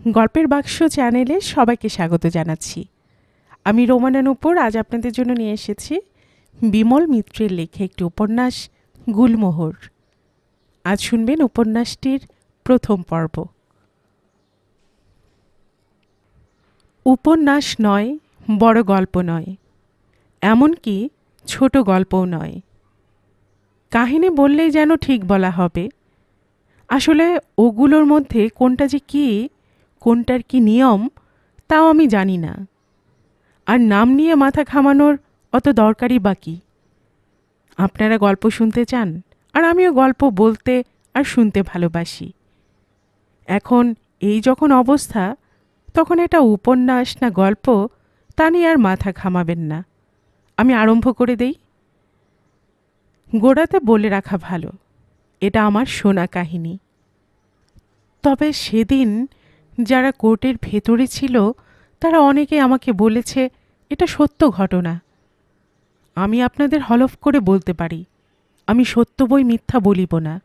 গল্পের বাক্স চ্যানেলে সবাইকে স্বাগত জানাচ্ছি। আমি রোমানা নূপুর। আজ আপনাদের জন্য নিয়ে এসেছি বিমল মিত্রের লেখা একটি উপন্যাস গুলমোহর। আজ শুনবেন উপন্যাসটির প্রথম পর্ব। উপন্যাস নয়, বড় গল্প নয়, এমনকি ছোট গল্পও নয়। কাহিনী বললেই যেন ঠিক বলা হবে। আসলে ওগুলোর মধ্যে কোনটা যে কী, কোনটার কি নিয়ম, তাও আমি জানি না। আর নাম নিয়ে মাথা ঘামানোর অত দরকারই বা কী? আপনারা গল্প শুনতে চান, আর আমিও গল্প বলতে আর শুনতে ভালোবাসি। এখন এই যখন অবস্থা, তখন এটা উপন্যাস না গল্প তা নিয়ে আর মাথা ঘামাবেন না। আমি আরম্ভ করে দেই। গোড়াতে বলে রাখা ভালো, এটা আমার শোনা কাহিনী। তবে সেদিন যারা কোর্টের ভেতরে ছিল তারা অনেকে আমাকে বলেছে এটা সত্য ঘটনা। আমি আপনাদের হলফ করে বলতে পারি, আমি সত্য বই মিথ্যা বলিব না।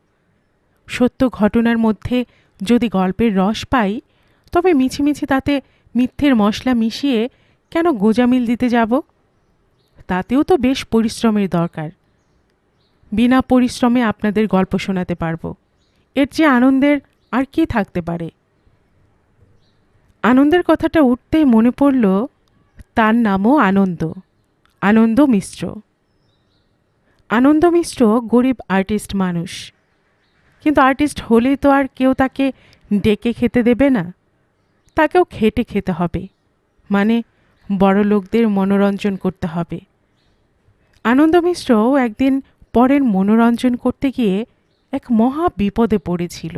সত্য ঘটনার মধ্যে যদি গল্পের রস পাই, তবে মিছিমিছি তাতে মিথ্যের মশলা মিশিয়ে কেন গোজামিল দিতে যাব? তাতেও তো বেশ পরিশ্রমের দরকার। বিনা পরিশ্রমে আপনাদের গল্প শোনাতে পারবো। এর যে আনন্দের আর কি থাকতে পারে? আনন্দের কথাটা উঠতেই মনে পড়ল, তার নামও আনন্দ, আনন্দ মিশ্র। আনন্দ মিশ্র গরিব আর্টিস্ট মানুষ, কিন্তু আর্টিস্ট হলেই তো আর কেউ তাকে ডেকে খেতে দেবে না। তাকেও খেটে খেতে হবে, মানে বড় লোকদের মনোরঞ্জন করতে হবে। আনন্দ মিশ্রও একদিন পরের মনোরঞ্জন করতে গিয়ে এক মহা বিপদে পড়েছিল।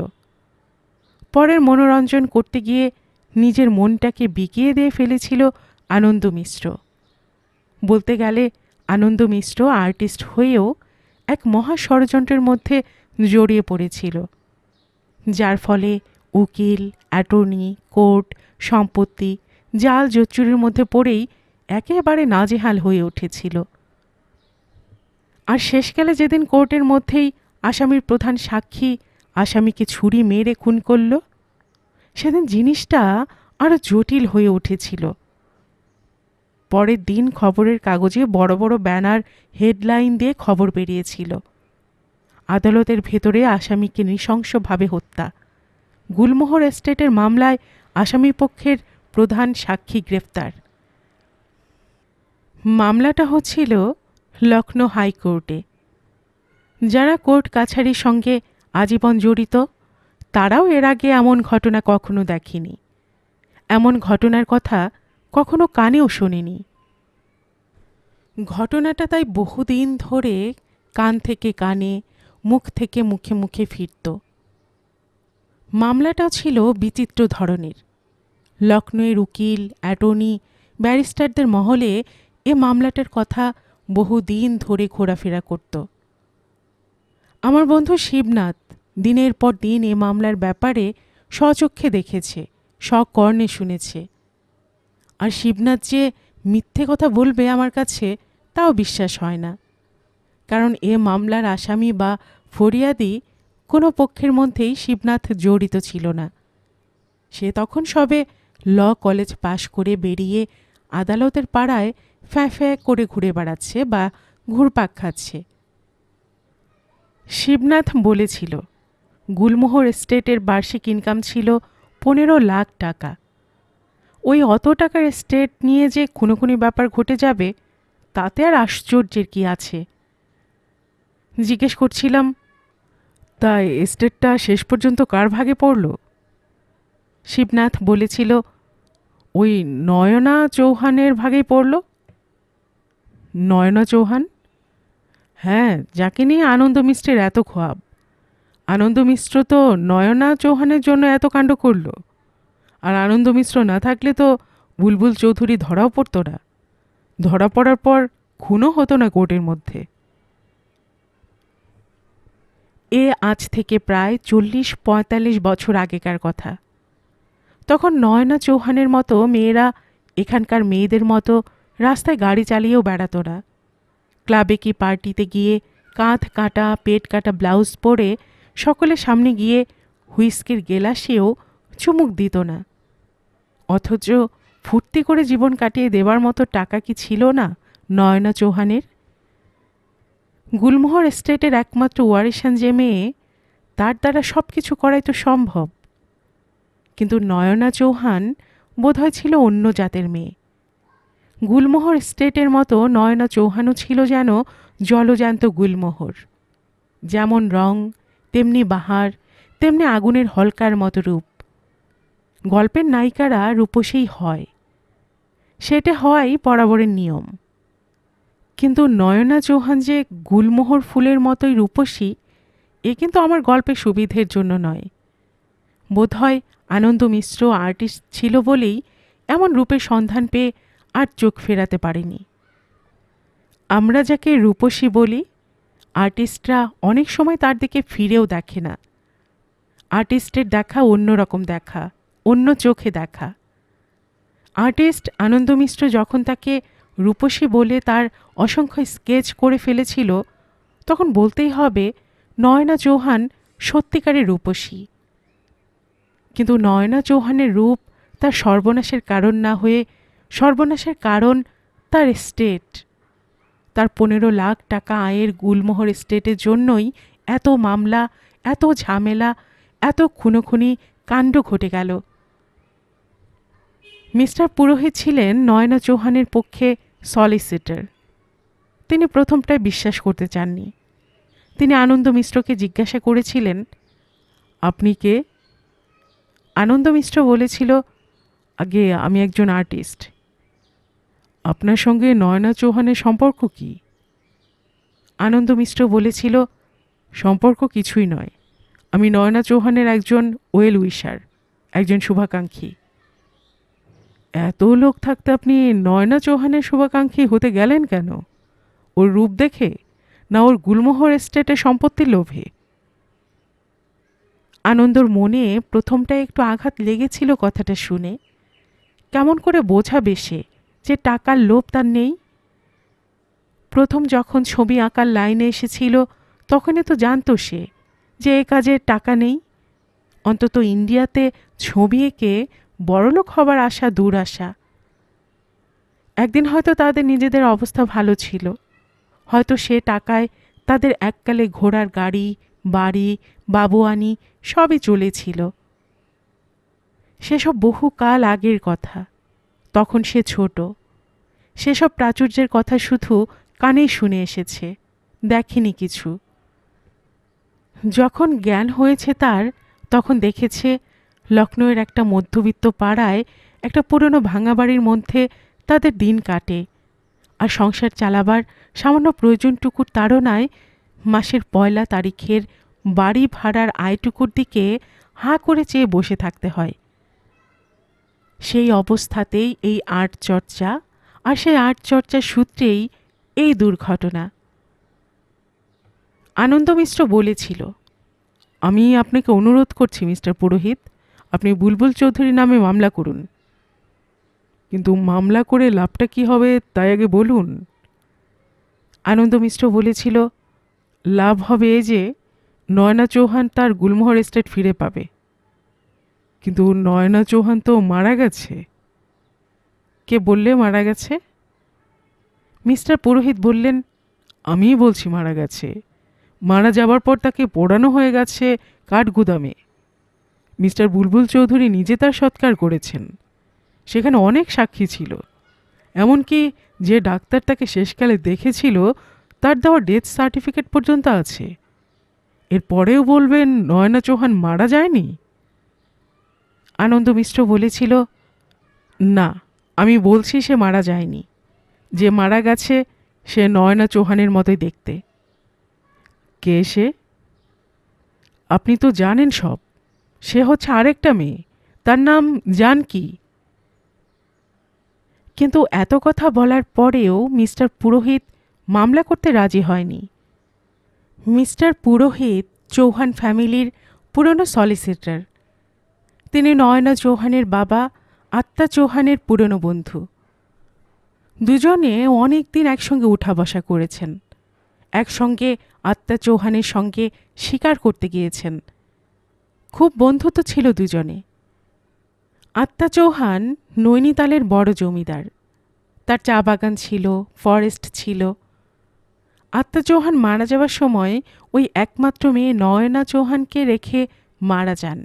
পরের মনোরঞ্জন করতে গিয়ে নিজের মনটাকে বিকিয়ে দিয়ে ফেলেছিল আনন্দ মিশ্র। বলতে গেলে আনন্দ মিশ্র আর্টিস্ট হয়েও এক মহা ষড়যন্ত্রের মধ্যে জড়িয়ে পড়েছিল, যার ফলে উকিল, অ্যাটর্নি, কোর্ট, সম্পত্তি, জাল জচ্চুরির মধ্যে পড়েই একেবারে নাজেহাল হয়ে উঠেছিল। আর শেষকালে যেদিন কোর্টের মধ্যেই আসামির প্রধান সাক্ষী আসামিকে ছুরি মেরে খুন করল, সেদিন জিনিসটা আরো জটিল হয়ে উঠেছিল। পরের দিন খবরের কাগজে বড় বড় ব্যানার, হেডলাইন দিয়ে খবর বেরিয়েছিল, আদালতের ভেতরে আসামিকে নৃশংসভাবে হত্যা, গুলমোহর এস্টেটের মামলায় আসামি পক্ষের প্রধান সাক্ষী গ্রেফতার। মামলাটা হচ্ছিল লখনৌ হাইকোর্টে। যারা কোর্ট কাছারির সঙ্গে আজীবন জড়িত, তারাও এর আগে এমন ঘটনা কখনো দেখেনি, এমন ঘটনার কথা কখনো কানেও শোনেনি। ঘটনাটা তাই বহুদিন ধরে কান থেকে কানে, মুখ থেকে মুখে মুখে ফিরত। মামলাটাও ছিল বিচিত্র ধরনের। লখনৌয়ের উকিল, অ্যাটর্নি, ব্যারিস্টারদের মহলে এ মামলাটার কথা বহুদিন ধরে ঘোরাফেরা করত। আমার বন্ধু শিবনাথ দিনের পর দিন এ মামলার ব্যাপারে স্বচক্ষে দেখেছে, স্বকর্ণে শুনেছে। আর শিবনাথ যে মিথ্যে কথা বলবে আমার কাছে, তাও বিশ্বাস হয় না। কারণ এ মামলার আসামি বা ফরিয়াদি কোনো পক্ষের মধ্যেই শিবনাথ জড়িত ছিল না। সে তখন সবে ল কলেজ পাশ করে বেরিয়ে আদালতের পাড়ায় ফ্যাঁ ফ্যাঁ করে ঘুরে বেড়াচ্ছে বা ঘুরপাক খাচ্ছে। শিবনাথ বলেছিল, গুলমোহর এস্টেটের বার্ষিক ইনকাম ছিল 15 লাখ টাকা। ওই অত টাকার এস্টেট নিয়ে যে খুনোখুনি ব্যাপার ঘটে যাবে, তাতে আর আশ্চর্যের কি আছে? জিজ্ঞেস করছিলাম, তাই এস্টেটটা শেষ পর্যন্ত কার ভাগে পড়ল? শিবনাথ বলেছিল, ওই নয়না চৌহানের ভাগেই পড়ল। নয়না চৌহান? হ্যাঁ, যাকে নিয়ে আনন্দ মিশ্রের এত খোয়াব। আনন্দ মিশ্র তো নয়না চৌহানের জন্য এত কাণ্ড করল, আর আনন্দ মিশ্র না থাকলে তো বুলবুল চৌধুরী ধরাও পড়তো না। ধরা পড়ার পর খুনও হতো না কোর্টের মধ্যে। এ আজ থেকে প্রায় 40-45 বছর আগেকার কথা। তখন নয়না চৌহানের মতো মেয়েরা এখানকার মেয়েদের মতো রাস্তায় গাড়ি চালিয়েও বেড়াতো না। ক্লাবে কি পার্টিতে গিয়ে কাঁধ কাটা, পেট কাটা ব্লাউজ পরে সকলের সামনে গিয়ে হুইস্কির গেলাসেও চুমুক দিত না। অথচ ফুর্তি করে জীবন কাটিয়ে দেবার মতো টাকা কি ছিল না নয়না চৌহানের? গুলমোহর এস্টেটের একমাত্র ওয়ারিশান যে মেয়ে, তার দ্বারা সব কিছু করাই তো সম্ভব। কিন্তু নয়না চৌহান বোধহয় ছিল অন্য জাতের মেয়ে। গুলমোহর এস্টেটের মতো নয়না চৌহানও ছিল যেন জলজান্ত গুলমোহর। যেমন রং, তেমনি বাহার, তেমনি আগুনের হলকার মতো রূপ। গল্পের নায়িকারা রূপসী হয়, সেটা হওয়াই বরাবরের নিয়ম। কিন্তু নয়না চৌহান যে গুলমোহর ফুলের মতোই রূপসী, এ কিন্তু আমার গল্পের সুবিধের জন্য নয়। বোধহয় আনন্দ মিশ্র আর্টিস্ট ছিল বলেই এমন রূপের সন্ধান পেয়ে আর চোখ ফেরাতে পারেনি। আমরা যাকে রূপসী বলি, আর্টিস্টরা অনেক সময় তার দিকে ফিরেও দেখে না। আর্টিস্টের দেখা অন্য রকম দেখা, অন্য চোখে দেখা। আর্টিস্ট আনন্দ মিশ্র যখন তাকে রূপসী বলে তার অসংখ্য স্কেচ করে ফেলেছিল, তখন বলতেই হবে নয়না চৌহান সত্যিকারের রূপসী। কিন্তু নয়না চৌহানের রূপ তার সর্বনাশের কারণ না হয়ে সর্বনাশের কারণ তার এস্টেট। তার 15 লাখ টাকা আয়ের গুলমোহর এস্টেটের জন্যই এত মামলা, এত ঝামেলা, এত খুনোখুনি কাণ্ড ঘটে গেল। মিস্টার পুরোহিত ছিলেন নয়না চৌহানের পক্ষে সলিসিটর। তিনি প্রথমটায় বিশ্বাস করতে চাননি। তিনি আনন্দ মিশ্রকে জিজ্ঞাসা করেছিলেন, আপনি কে? আনন্দ মিশ্র বলেছিল, আগে আমি একজন আর্টিস্ট। আপনার সঙ্গে নয়না চৌহানের সম্পর্ক কি? আনন্দ মিশ্র বলেছিল, সম্পর্ক কিছুই নয়। আমি নয়না চৌহানের একজন ওয়েল উইশার, একজন শুভাকাঙ্ক্ষী। এত লোক থাকতে আপনি নয়না চৌহানের শুভাকাঙ্ক্ষী হতে গেলেন কেন? ওর রূপ দেখে, না ওর গুলমোহর এস্টেটের সম্পত্তির লোভে? আনন্দর মনে প্রথমটায় একটু আঘাত লেগেছিল কথাটা শুনে। কেমন করে বোঝাবে সে যে টাকার লোভ তার নেই? প্রথম যখন ছবি আঁকার লাইনে এসেছিল, তখনই তো জানতো সে যে এ কাজে টাকা নেই। অন্তত ইন্ডিয়াতে ছবি এঁকে বড়লোক হবার আশা দূর আশা। একদিন হয়তো তাদের নিজেদের অবস্থা ভালো ছিল, হয়তো সে টাকায় তাদের এককালে ঘোড়ার গাড়ি, বাড়ি, বাবুয়ানি সবই চলেছিল। সেসব বহুকাল আগের কথা। তখন সে ছোট। সেসব প্রাচুর্যের কথা শুধু কানেই শুনে এসেছে, দেখেনি কিছু। যখন জ্ঞান হয়েছে তার, তখন দেখেছে লখনৌয়ের একটা মধ্যবিত্ত পাড়ায় একটা পুরনো ভাঙা বাড়ির মধ্যে তাদের দিন কাটে, আর সংসার চালাবার সামান্য প্রয়োজনটুকুর তাড়নায় মাসের 1 তারিখের বাড়ি ভাড়ার আয়টুকুর দিকে হাঁ করে চেয়ে বসে থাকতে হয়। সেই অবস্থাতেই এই আর্ট চর্চা, আর সেই আর্ট চর্চার সূত্রেই এই দুর্ঘটনা। আনন্দ মিশ্র বলেছিল, আমি আপনাকে অনুরোধ করছি মিস্টার পুরোহিত, আপনি বুলবুল চৌধুরী নামে মামলা করুন। কিন্তু মামলা করে লাভটা কি হবে তাই আগে বলুন। আনন্দ মিশ্র বলেছিল, লাভ হবে এই যে নয়না চৌহান তার গুলমোহর এস্টেট ফিরে পাবে। কিন্তু নয়না চৌহান তো মারা গেছে। কে বললে মারা গেছে? মিস্টার পুরোহিত বললেন, আমিই বলছি মারা গেছে। মারা যাবার পর তাকে পোড়ানো হয়ে গেছে কাঠগুদামে। মিস্টার বুলবুল চৌধুরী নিজে তার সৎকার করেছেন। সেখানে অনেক সাক্ষী ছিল, এমনকি যে ডাক্তার তাকে শেষকালে দেখেছিল তার দেওয়া ডেথ সার্টিফিকেট পর্যন্ত আছে। এর পরেও বলবেন নয়না চৌহান মারা যায়নি? আনন্দ মিশ্র বলেছিল, না, আমি বলছি সে মারা যায়নি। যে মারা গেছে সে নয়না চৌহানের মতোই দেখতে। কে সে? আপনি তো জানেন সব। সে হচ্ছে আরেকটা মেয়ে, তার নাম জানকী। কিন্তু এত কথা বলার পরেও মিস্টার পুরোহিত মামলা করতে রাজি হয়নি। মিস্টার পুরোহিত চৌহান ফ্যামিলির পুরনো সলিসিটর। তিনি নয়না চৌহানের বাবা আত্মা চৌহানের পুরনো বন্ধু। দুজনে অনেক দিন একসঙ্গে উঠা বসা করেছেন, একসঙ্গে আত্মা চৌহানের সঙ্গে শিকার করতে গিয়েছেন। খুব বন্ধুত্ব ছিল দুজনে। আত্মা চৌহান নৈনিতালের বড় জমিদার। তার চা বাগান ছিল, ফরেস্ট ছিল। আত্মা চৌহান মারা যাওয়ার সময় ওই একমাত্র মেয়ে নয়না চৌহানকে রেখে মারা যান।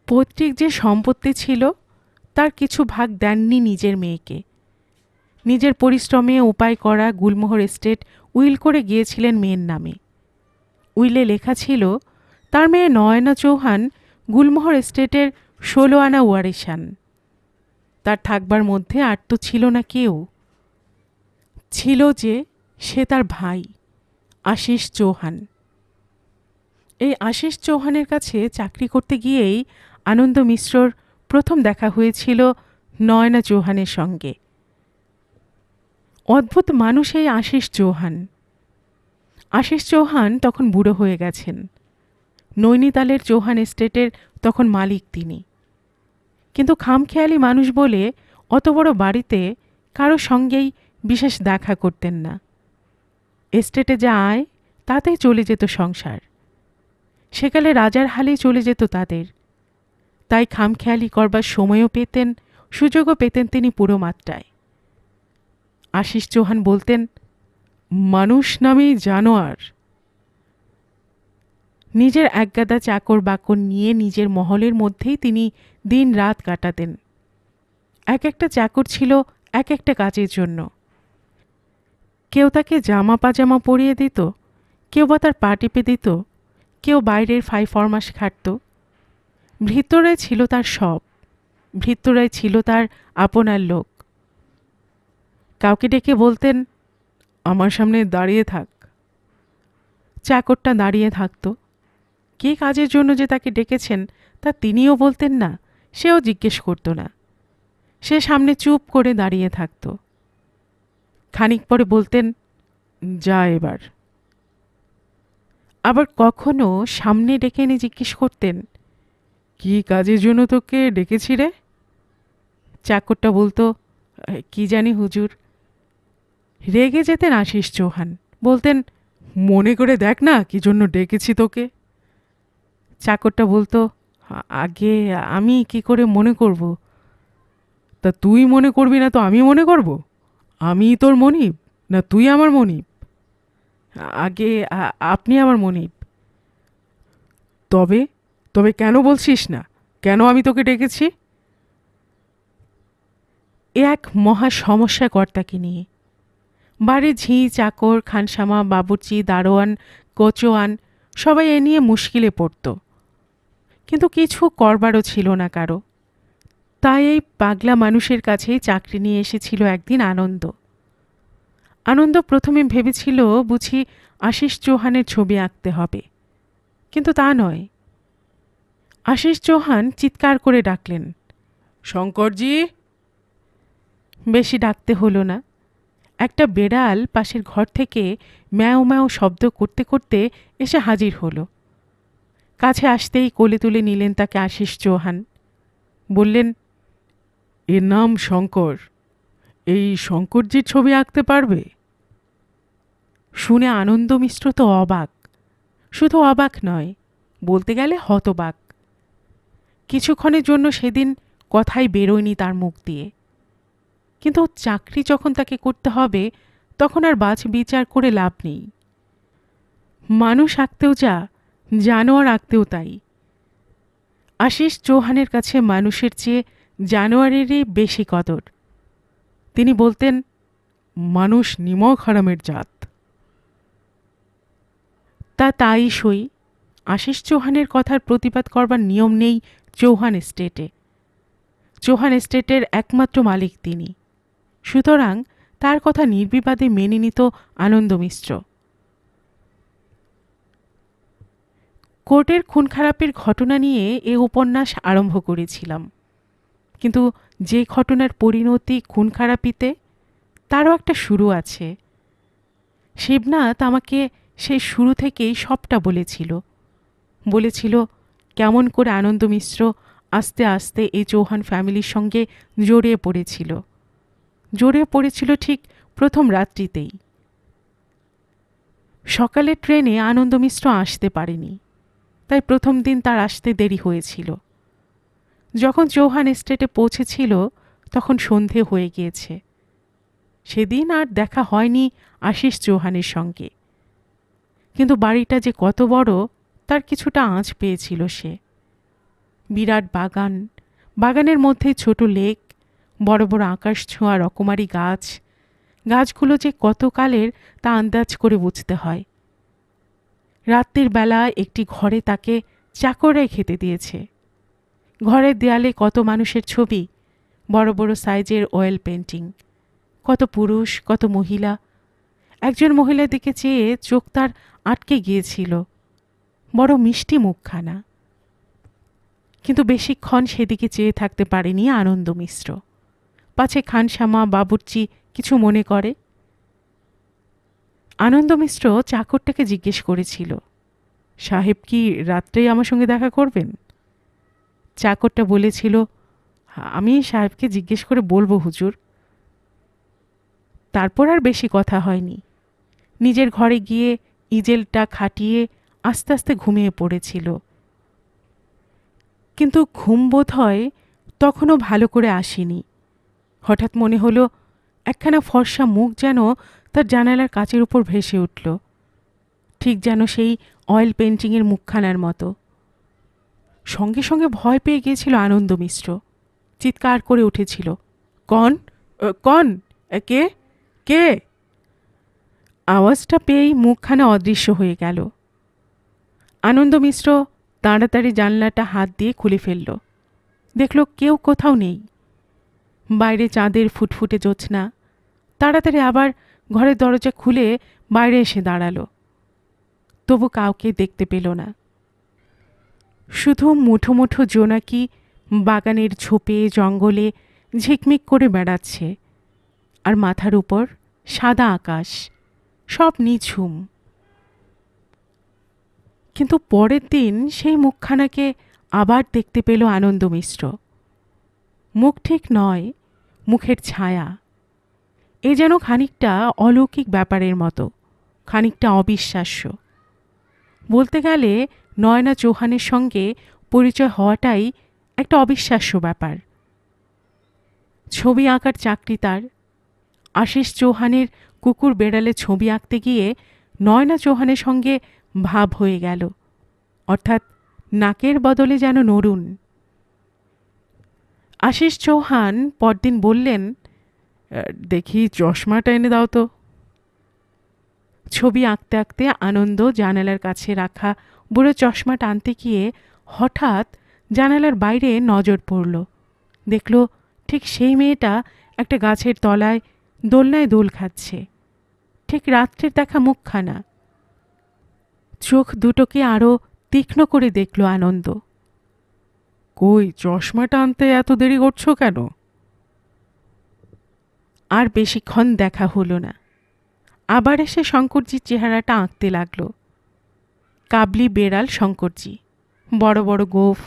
পৈতৃক যে সম্পত্তি ছিল তার কিছু ভাগ দেননি নিজের মেয়েকে। নিজের পরিশ্রমে উপায় করা গুলমোহর এস্টেট উইল করে গিয়েছিলেন মেয়ের নামে। উইলে লেখা ছিল তার মেয়ে নয়না চৌহান গুলমোহর এস্টেটের 16 আনা ওয়ারিশান। তার থাকবার মধ্যে আর তো ছিল না কেউ। ছিল যে সে তার ভাই আশিস চৌহান। এই আশিস চৌহানের কাছে চাকরি করতে গিয়েই আনন্দ মিশ্রর প্রথম দেখা হয়েছিল নয়না চৌহানের সঙ্গে। অদ্ভুত মানুষ এই আশিস চৌহান। আশিস চৌহান তখন বুড়ো হয়ে গেছেন। নৈনিতালের চৌহান এস্টেটের তখন মালিক তিনি। কিন্তু খামখেয়ালি মানুষ বলে অত বড় বাড়িতে কারো সঙ্গেই বিশেষ দেখা করতেন না। এস্টেটে যা আয় তাতেই চলে যেত সংসার। সেকালে রাজার হালেই চলে যেত তাদের। তাই খামখেয়ালি করবার সময়ও পেতেন, সুযোগও পেতেন তিনি পুরো মাত্রায়। আশিস চৌহান বলতেন, মানুষ নামেই জানোয়ার। নিজের একগাদা চাকর বাকর নিয়ে নিজের মহলের মধ্যেই তিনি দিন রাত কাটাতেন। এক একটা চাকর ছিল এক একটা কাজের জন্য। কেউ তাকে জামা পাজামা পরিয়ে দিত, কেউ বা তার পা টিপে দিত, কেউ বাইরের ফরমাস খাটত। ভৃত্যরাই ছিল তার সব। ভৃত্যরাই ছিল তার আপনার লোক। কাউকে ডেকে বলতেন, আমার সামনে দাঁড়িয়ে থাক। চাকরটা দাঁড়িয়ে থাকত। কে কাজের জন্য যে তাকে ডেকেছেন তা তিনিও বলতেন না, সেও জিজ্ঞেস করত না। সে সামনে চুপ করে দাঁড়িয়ে থাকত। খানিক পরে বলতেন, যা এবার। আবার কখনো সামনে ডেকে এনে জিজ্ঞেস করতেন, কি কাজের জন্য তোকে ডেকেছি রে? চাকরটা বলতো, কি জানি হুজুর। রেগে যেতেন আশিস চৌহান, বলতেন, মনে করে দেখ না কি জন্য ডেকেছি তোকে। চাকরটা বলতো, আগে আমি কি করে মনে করব? তা তুই মনে করবি না তো আমি মনে করব? আমি তোর মনিব না তুই আমার মনিব? আগে আপনি আমার মনিব। তবে তবে কেন বলছিস না? কেন আমি তোকে ডেকেছি? এ এক মহা সমস্যা কর্তাকে নিয়ে। বাড়ির ঝি চাকর খানসামা বাবুর্চি দারোয়ান কোচোয়ান সবাই এ নিয়ে মুশকিলে পড়ত। কিন্তু কিছু করবারও ছিল না কারো। তাই এই পাগলা মানুষের কাছেই চাকরি নিয়ে এসেছিল একদিন আনন্দ। আনন্দ প্রথমে ভেবেছিল বুঝি আশিস চৌহানের ছবি আঁকতে হবে, কিন্তু তা নয়। আশিস চৌহান চিৎকার করে ডাকলেন, শঙ্করজি। বেশি ডাকতে হলো না। একটা বেড়াল পাশের ঘর থেকে ম্যাও ম্যাও শব্দ করতে করতে এসে হাজির হলো। কাছে আসতেই কোলে তুলে নিলেন তাকে আশিস চৌহান। বললেন, এর নাম শঙ্কর। এই শঙ্করজির ছবি আঁকতে পারবে? শুনে আনন্দ মিশ্র তো অবাক। শুধু অবাক নয়, বলতে গেলে হতবাক। কিছুক্ষণের জন্য সেদিন কথাই বেরোয়নি তার মুখ দিয়ে। কিন্তু চাকরি যখন তাকে করতে হবে তখন আর বাছ বিচার করে লাভ নেই। মানুষ আঁকতেও যা, জানোয়ার আঁকতেও তাই। আশিস চৌহানের কাছে মানুষের চেয়ে জানোয়ারেরই বেশি কদর। তিনি বলতেন, মানুষ নিমক হারামের জাত। তাই সই। আশিস চৌহানের কথার প্রতিবাদ করবার নিয়ম নেই চৌহান এস্টেটে। চৌহান এস্টেটের একমাত্র মালিক তিনি। সুতরাং তার কথা নির্বিবাদে মেনে নিত আনন্দ মিশ্র। কোর্টের খুন খারাপের ঘটনা নিয়ে এ উপন্যাস আরম্ভ করেছিলাম, কিন্তু যে ঘটনার পরিণতি খুন খারাপিতে তারও একটা শুরু আছে। শিবনাথ আমাকে সেই শুরু থেকেই সবটা বলেছিল কেমন করে আনন্দ মিশ্র আস্তে আস্তে এই চৌহান ফ্যামিলির সঙ্গে জড়িয়ে পড়েছিল ঠিক প্রথম রাত্রিতেই। সকালের ট্রেনে আনন্দ মিশ্র আসতে পারেনি, তাই প্রথম দিন তার আসতে দেরি হয়েছিল। যখন চৌহান এস্টেটে পৌঁছেছিল তখন সন্ধে হয়ে গিয়েছে। সেদিন আর দেখা হয়নি আশিস চৌহানের সঙ্গে, কিন্তু বাড়িটা যে কত বড় তার কিছুটা আঁচ পেয়েছিল সে। বিরাট বাগান, বাগানের মধ্যে ছোট লেক, বড় বড় আকাশ ছোঁয়া রকমারি গাছ, গাছগুলো যে কতকালের তা আন্দাজ করে বুঝতে হয়। রাত্রির বেলা একটি ঘরে তাকে চাকররাই খেতে দিয়েছে। ঘরের দেয়ালে কত মানুষের ছবি, বড় বড় সাইজের অয়েল পেন্টিং, কত পুরুষ, কত মহিলা। একজন মহিলার দিকে চেয়ে চোখ তার আটকে গিয়েছিল, বড় মিষ্টি মুখখানা। কিন্তু বেশিক্ষণ সেদিকে চেয়ে থাকতে পারেনি আনন্দ মিশ্র, পাছে খানসামা বাবুর্চি কিছু মনে করে। আনন্দ মিশ্র চাকরটাকে জিজ্ঞেস করেছিল, সাহেব কি রাত্রেই আমার সঙ্গে দেখা করবেন? চাকরটা বলেছিল, আমি সাহেবকে জিজ্ঞেস করে বলবো হুজুর। তারপর আর বেশি কথা হয়নি। নিজের ঘরে গিয়ে ইজেলটা খাটিয়ে আস্তে আস্তে ঘুমিয়ে পড়েছিল। কিন্তু ঘুম বোধ হয় তখনও ভালো করে আসেনি। হঠাৎ মনে হলো একখানা ফর্সা মুখ যেন তার জানালার কাচের উপর ভেসে উঠল, ঠিক যেন সেই অয়েল পেন্টিংয়ের মুখখানার মতো। সঙ্গে সঙ্গে ভয় পেয়ে গিয়েছিল আনন্দ মিশ্র, চিৎকার করে উঠেছিল, কন কন, কে কে? আওয়াজটা পেয়েই মুখখানা অদৃশ্য হয়ে গেল। আনন্দ মিশ্র তাড়াতাড়ি জানলাটা হাত দিয়ে খুলে ফেলল। দেখল কেউ কোথাও নেই। বাইরে চাঁদের ফুটফুটে জ্যোৎস্না। তাড়াতাড়ি আবার ঘরের দরজা খুলে বাইরে এসে দাঁড়ালো। তবু কাউকে দেখতে পেল না। শুধু মুঠো মুঠো জোনাকি বাগানের ঝোপে জঙ্গলে ঝিকমিক করে বেড়াচ্ছে, আর মাথার উপর সাদা আকাশ, সব নিঝুম। কিন্তু পরের দিন সেই মুখখানাকে আবার দেখতে পেল আনন্দ মিশ্র। মুখ ঠিক নয়, মুখের ছায়া। এ যেন খানিকটা অলৌকিক ব্যাপারের মতো, খানিকটা অবিশ্বাস্য। বলতে গেলে নয়না চৌহানের সঙ্গে পরিচয় হওয়াটাই একটা অবিশ্বাস্য ব্যাপার। ছবি আঁকার চাকরি তার। আশিস চৌহানের কুকুর বেড়ালে ছবি আঁকতে গিয়ে নয়না চৌহানের সঙ্গে ভাব হয়ে গেল, অর্থাৎ নাকের বদলে যেন নড়ুন। আশিস চৌহান পরদিন বললেন, দেখি চশমাটা এনে দাও তো। ছবি আঁকতে আঁকতে আনন্দ জানালার কাছে রাখা বুড়ো চশমা টানতে গিয়ে হঠাৎ জানালার বাইরে নজর পড়ল। দেখল ঠিক সেই মেয়েটা একটা গাছের তলায় দোলনায় দোল খাচ্ছে, ঠিক রাত্রের দেখা মুখখানা। চোখ দুটোকে আরও তীক্ষ্ণ করে দেখল আনন্দ। কই, চশমাটা আনতে এত দেরি করছো কেন? আর বেশিক্ষণ দেখা হলো না। আবার এসে শঙ্করজির চেহারাটা আঁকতে লাগল। কাবলি বেড়াল শঙ্করজি, বড় বড় গোঁফ,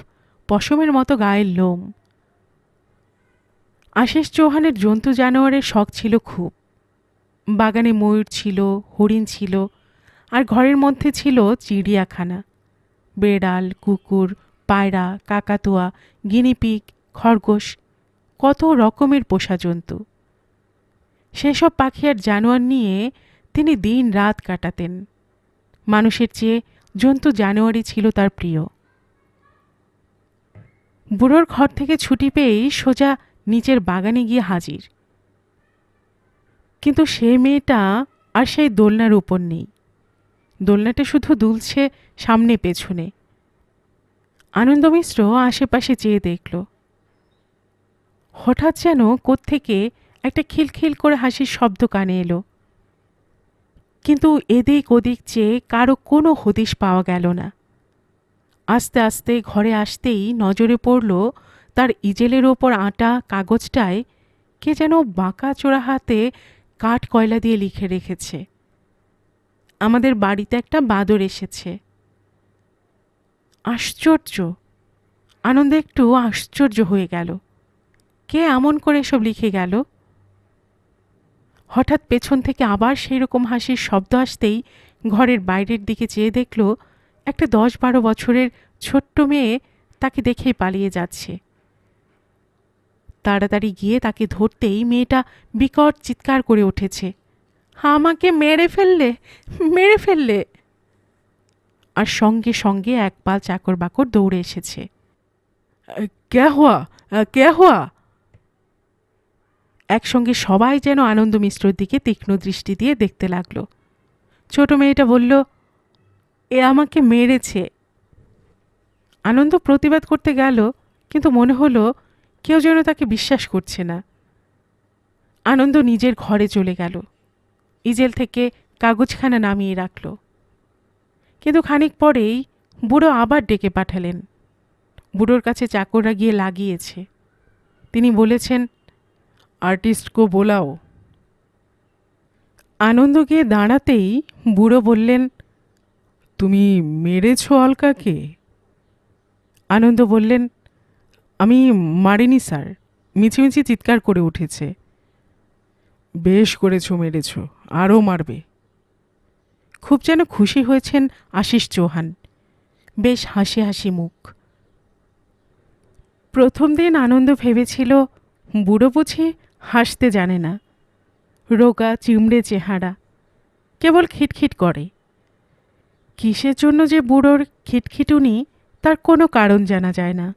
পশমের মতো গায়ের লোম। আশিস চৌহানের জন্তু জানোয়ারের শখ ছিল খুব। বাগানে ময়ূর ছিল, হরিণ ছিল, আর ঘরের মধ্যে ছিল চিড়িয়াখানা। বেড়াল, কুকুর, পায়রা, কাকাতুয়া, গিনিপিগ, খরগোশ, কত রকমের পোষা জন্তু। সেসব পাখি আর জানোয়ার নিয়ে তিনি দিন রাত কাটাতেন। মানুষের চেয়ে জন্তু জানোয়ারই ছিল তার প্রিয়। বুড়োর ঘর থেকে ছুটি পেয়েই সোজা নিচের বাগানে গিয়ে হাজির। কিন্তু সে মেয়েটা আর সেই দোলনার উপর নেই। দোলনাটা শুধু দুলছে সামনে পেছনে। আনন্দ মিশ্র আশেপাশে চেয়ে দেখল। হঠাৎ যেন কোত্থেকে একটা খিলখিল করে হাসির শব্দ কানে এলো, কিন্তু এদিক ওদিক চেয়ে কারো কোনো হদিশ পাওয়া গেল না। আস্তে আস্তে ঘরে আসতেই নজরে পড়ল তার ইজেলের ওপর আঁটা কাগজটায় কে যেন বাঁকা চোরা হাতে কাঠ কয়লা দিয়ে লিখে রেখেছে, আমাদের বাড়িতে একটা বাঁদর এসেছে। আশ্চর্য! আনন্দ একটু আশ্চর্য হয়ে গেল। কে এমন করে সব লিখে গেল? হঠাৎ পেছন থেকে আবার সেই রকম হাসির শব্দ আসতেই ঘরের বাইরের দিকে চেয়ে দেখল একটা 10-12 বছরের ছোট্ট মেয়ে তাকে দেখেই পালিয়ে যাচ্ছে। তাড়াতাড়ি গিয়ে তাকে ধরতেই মেয়েটা বিকট চিৎকার করে উঠেছে, আমাকে মেরে ফেললে, মেরে ফেললে। আর সঙ্গে সঙ্গে এক পাল চাকর বাকর দৌড়ে এসেছে। ক্যা হুয়া, ক্যা হুয়া? একসঙ্গে সবাই যেন আনন্দ মিশ্রর দিকে তীক্ষ্ণ দৃষ্টি দিয়ে দেখতে লাগলো। ছোট মেয়েটা বলল, এ আমাকে মেরেছে। আনন্দ প্রতিবাদ করতে গেল, কিন্তু মনে হলো কেউ যেন তাকে বিশ্বাস করছে না। আনন্দ নিজের ঘরে চলে গেল, ইজেল থেকে কাগজখানা নামিয়ে রাখল। কিন্তু খানিক পরেই বুড়ো আবার ডেকে পাঠালেন। বুড়োর কাছে চাকররা গিয়ে লাগিয়েছে। তিনি বলেছেন, আর্টিস্টকে বোলাও। আনন্দ গিয়ে দাঁড়াতেই বুড়ো বললেন, তুমি মেরেছ অলকাকে? আনন্দ বললেন, আমি মারিনি স্যার, মিছিমিছি চিৎকার করে উঠেছে। বেশ করেছ, মেরেছ, আরও মারবে। খুব যেন খুশি হয়েছেন আশিস চৌহান, বেশ হাসি হাসি মুখ। প্রথম দিন আনন্দ ভেবেছিল বুড়ো বুঝি হাসতে জানে না, রোগা চিমড়ে চেহারা, কেবল খিটখিট করে। কিসের জন্য যে বুড়োর খিটখিটুনি তার কোনো কারণ জানা যায় না,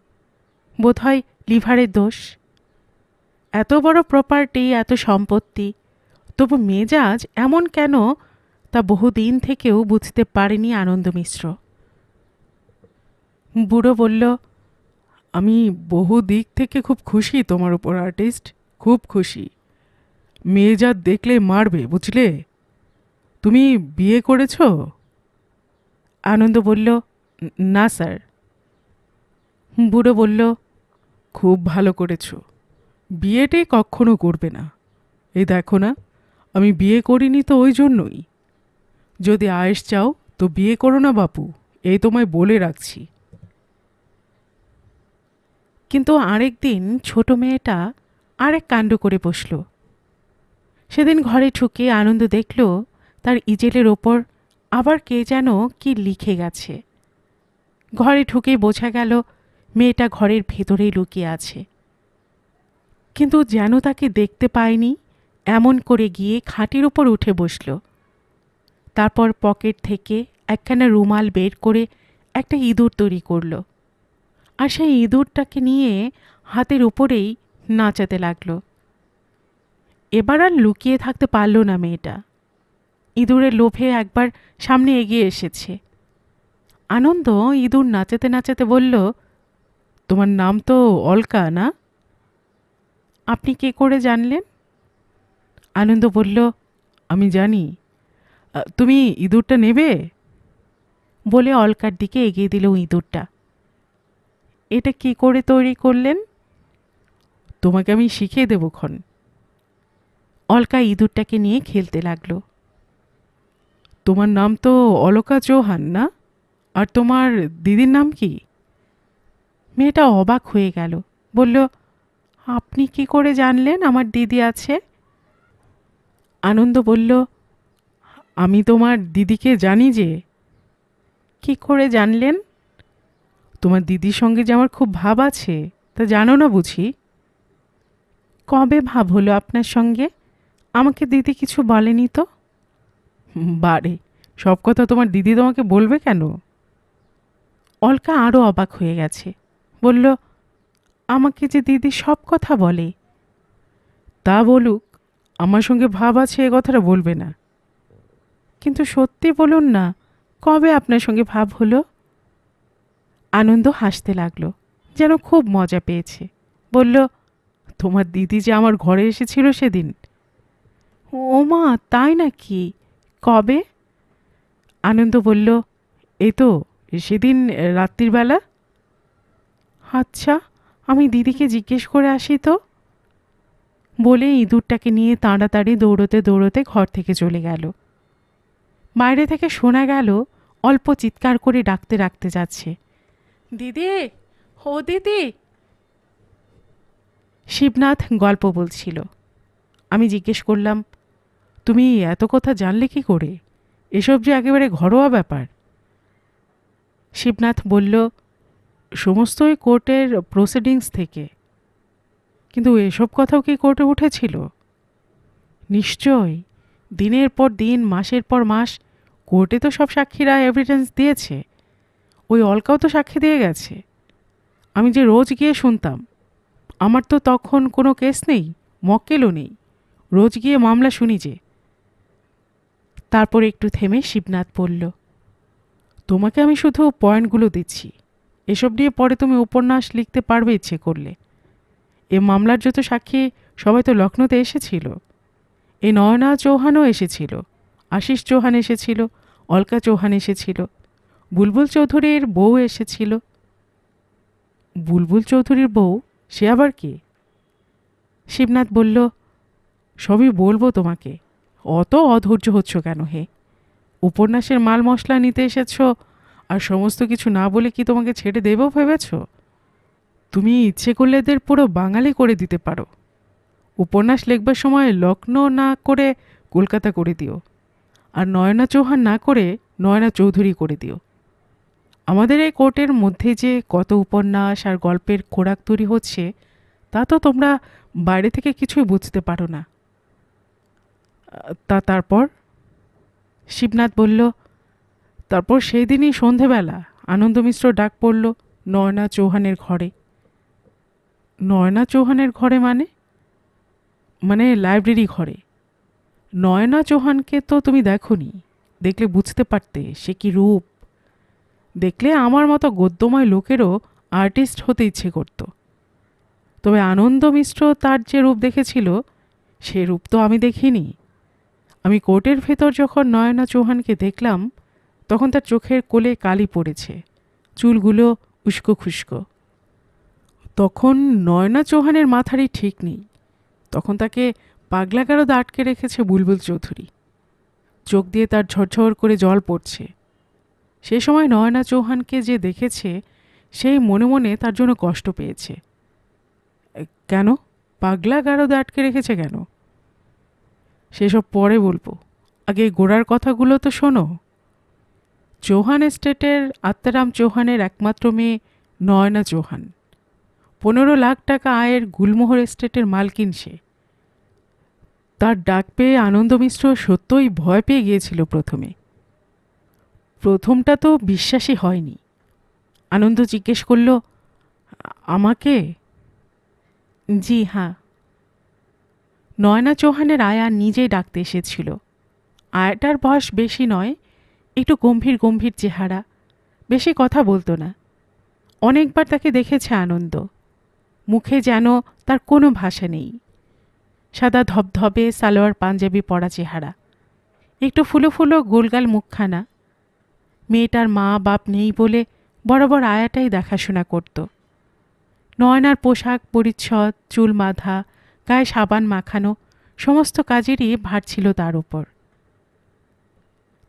বোধহয় লিভারের দোষ। এত বড় প্রপার্টি, এত সম্পত্তি, তবু মেজাজ এমন কেন তা বহুদিন থেকেও বুঝতে পারেনি আনন্দ মিশ্র। বুড়ো বলল, আমি বহু দিক থেকে খুব খুশি তোমার উপর আর্টিস্ট, খুব খুশি। মেজাজ দেখলে মারবে, বুঝলে? তুমি বিয়ে করেছ? আনন্দ বলল, না স্যার। বুড়ো বলল, খুব ভালো করেছ, বিয়েটাই কখনো করবে না। এই দেখো না, আমি বিয়ে করিনি তো ওই জন্যই। যদি আয়েস চাও তো বিয়ে করো না বাপু, এই তোমায় বলে রাখছি। কিন্তু আরেক দিন ছোট মেয়েটা আরেক কাণ্ড করে বসল। সেদিন ঘরে ঢুকে আনন্দ দেখল তার ইজেলের ওপর আবার কে যেন কি লিখে গেছে। ঘরে ঢুকে বোঝা গেল মেয়েটা ঘরের ভেতরেই লুকিয়ে আছে, কিন্তু যেন তাকে দেখতে পায়নি এমন করে গিয়ে খাটের ওপর উঠে বসল। তারপর পকেট থেকে একখানা রুমাল বের করে একটা ইঁদুর তৈরি করল, আর সেই ইঁদুরটাকে নিয়ে হাতের উপরেই নাচাতে লাগলো। এবার আর লুকিয়ে থাকতে পারল না মেয়েটা, ইঁদুরের লোভে একবার সামনে এগিয়ে এসেছে। আনন্দ ইঁদুর নাচাতে নাচাতে বলল, তোমার নাম তো অলকা না? আপনি কে করে জানলেন? আনন্দ বলল, আমি জানি। তুমি ইঁদুরটা নেবে? বলে অলকার দিকে এগিয়ে দিল ইঁদুরটা। এটা কি করে তৈরি করলেন? তোমাকে আমি শিখিয়ে দেবো ক্ষণ। অলকা ইঁদুরটাকে নিয়ে খেলতে লাগলো। তোমার নাম তো অলকা চৌহান না? আর তোমার দিদির নাম কি? মেয়েটা অবাক হয়ে গেল, বলল, আপনি কি করে জানলেন আমার দিদি আছে? আনন্দ বলল, আমি তোমার দিদিকে জানি যে। কি করে জানলেন? তোমার দিদির সঙ্গে যে আমার খুব ভাব আছে তা জানো না বুঝি? কবে ভাব হলো আপনার সঙ্গে? আমাকে দিদি কিছু বলেনি তো। বারে, সব কথা তোমার দিদি তোমাকে বলবে কেন? অলকা আরও অবাক হয়ে গেছে, বলল, আমাকে যে দিদি সব কথা বলে। তা বলুক, আমার সঙ্গে ভাব আছে এ কথাটা বলবে না। কিন্তু সত্যি বলুন না, কবে আপনার সঙ্গে ভাব হলো? আনন্দ হাসতে লাগলো, যেন খুব মজা পেয়েছে। বলল, তোমার দিদি যে আমার ঘরে এসেছিল সেদিন। ও মা, তাই নাকি? কবে? আনন্দ বলল, এই তো সেদিন রাত্রির বেলা। আচ্ছা, আমি দিদিকে জিজ্ঞেস করে আসি তো। বলে ইঁদুরটাকে নিয়ে তাড়াতাড়ি দৌড়তে দৌড়তে ঘর থেকে চলে গেল। বাইরে থেকে শোনা গেল অল্প চিৎকার করে ডাকতে ডাকতে যাচ্ছে, দিদি, ও দিদি। শিবনাথ গল্প বলছিল। আমি জিজ্ঞেস করলাম, তুমি এত কথা জানলে কি করে? এসব যে একেবারে ঘরোয়া ব্যাপার। শিবনাথ বলল, সমস্তই কোর্টের প্রসিডিংস থেকে। কিন্তু এসব কথাও কি কোর্টে উঠেছিল? নিশ্চয়। দিনের পর দিন, মাসের পর মাস কোর্টে তো সব সাক্ষীরা এভিডেন্স দিয়েছে। ওই অলকাও তো সাক্ষী দিয়ে গেছে। আমি যে রোজ গিয়ে শুনতাম। আমার তো তখন কোনো কেস নেই, মক্কেলও নেই। রোজ গিয়ে মামলা শুনি যে। তারপর একটু থেমে শিবনাথ বলল, তোমাকে আমি শুধু পয়েন্টগুলো দিচ্ছি। এসব নিয়ে পরে তুমি উপন্যাস লিখতে পারবে ইচ্ছে করলে। এ মামলার যত সাক্ষী সবাই তো লখনৌতে এসেছিল। এই নয়না চৌহানও এসেছিল, আশিস চৌহান এসেছিল, অলকা চৌহান এসেছিল, বুলবুল চৌধুরীর বউ এসেছিল। বুলবুল চৌধুরীর বউ? সে আবার কে? শিবনাথ বলল, সবই বলবো তোমাকে। অত অধৈর্য হচ্ছ কেন হে? উপন্যাসের মাল মশলা নিতে এসেছ, আর সমস্ত কিছু না বলে কি তোমাকে ছেড়ে দেবো ভেবেছ? তুমি ইচ্ছে করলে এদের পুরো বাঙালি করে দিতে পারো। উপন্যাস লিখবার সময় লখনৌ না করে কলকাতা করে দিও, আর নয়না চৌহান না করে নয়না চৌধুরী করে দিও। আমাদের এই কোর্টের মধ্যে যে কত উপন্যাস আর গল্পের খোরাক তৈরি হচ্ছে, তা তো তোমরা বাইরে থেকে কিছুই বুঝতে পারো না। তারপর? শিবনাথ বলল, তারপর সেই দিনই সন্ধেবেলা আনন্দ মিশ্র ডাক পড়ল নয়না চৌহানের ঘরে। নয়না চৌহানের ঘরে মানে? মানে লাইব্রেরি ঘরে। নয়না চৌহানকে তো তুমি দেখোনি, দেখলে বুঝতে পারতে সে কি রূপ। দেখলে আমার মতো গদ্যময় লোকেরও আর্টিস্ট হতে ইচ্ছে করত। তবে আনন্দ মিশ্র তার যে রূপ দেখেছিল, সে রূপ তো আমি দেখিনি। আমি কোর্টের ভেতর যখন নয়না চৌহানকে দেখলাম, তখন তার চোখের কোলে কালি পড়েছে, চুলগুলো উস্কো খুস্কো। তখন নয়না চৌহানের মাথারই ঠিক নেই। তখন তাকে পাগলাগারদে আটকে রেখেছে বুলবুল চৌধুরী। চোখ দিয়ে তার ঝরঝর করে জল পড়ছে। সে সময় নয়না চৌহানকে যে দেখেছে, সেই মনে মনে তার জন্য কষ্ট পেয়েছে। কেন? পাগলাগারদে আটকে রেখেছে কেন? সেসব পরে বলবো, আগে গোড়ার কথাগুলো তো শোনো। চৌহান এস্টেটের আত্মারাম চৌহানের একমাত্র মেয়ে নয়না চৌহান। 15 লাখ টাকা আয়ের গুলমোহর এস্টেটের মালকিন সে। তার ডাক পেয়ে আনন্দ মিশ্র সত্যই ভয় পেয়ে গিয়েছিল প্রথমে। প্রথমটা তো বিশ্বাসই হয়নি। আনন্দ জিজ্ঞেস করল, আমাকে? জি হ্যাঁ। নয়না চৌহানের আয়া নিজেই ডাকতে এসেছিল। আয়াটার বয়স বেশি নয়, একটু গম্ভীর গম্ভীর চেহারা, বেশি কথা বলতো না। অনেকবার তাকে দেখেছে আনন্দ। মুখে যেন তার কোনো ভাষা নেই। সাদা ধবধবে সালোয়ার পাঞ্জাবি পরা চেহারা, একটু ফুলো ফুলো গোলগাল মুখখানা। মেয়েটার মা বাপ নেই বলে বরাবর আয়াটাই দেখাশোনা করত। নয়নার পোশাক পরিচ্ছদ, চুল বাঁধা, গায়ে সাবান মাখানো, সমস্ত কাজেরই ভার ছিল তার উপর।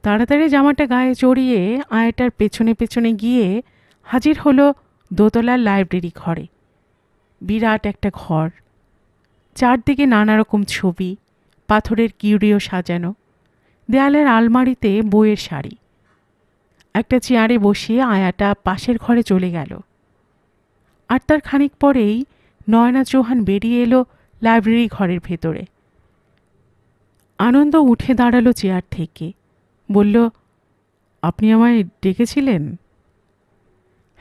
তাড়াতাড়ি জামাটা গায়ে চড়িয়ে আয়াটার পেছনে পেছনে গিয়ে হাজির হলো দোতলার লাইব্রেরি ঘরে। বিরাট একটা ঘর, চারদিকে নানা রকম ছবি, পাথরের কিউরিও সাজানো, দেয়ালের আলমারিতে বইয়ের শাড়ি। একটা চেয়ারে বসিয়ে আয়াটা পাশের ঘরে চলে গেল। আর তার খানিক পরেই নয়না চৌহান বেরিয়ে এলো লাইব্রেরি ঘরের ভেতরে। আনন্দ উঠে দাঁড়ালো চেয়ার থেকে, বলল, আপনি আমায় ডেকেছিলেন?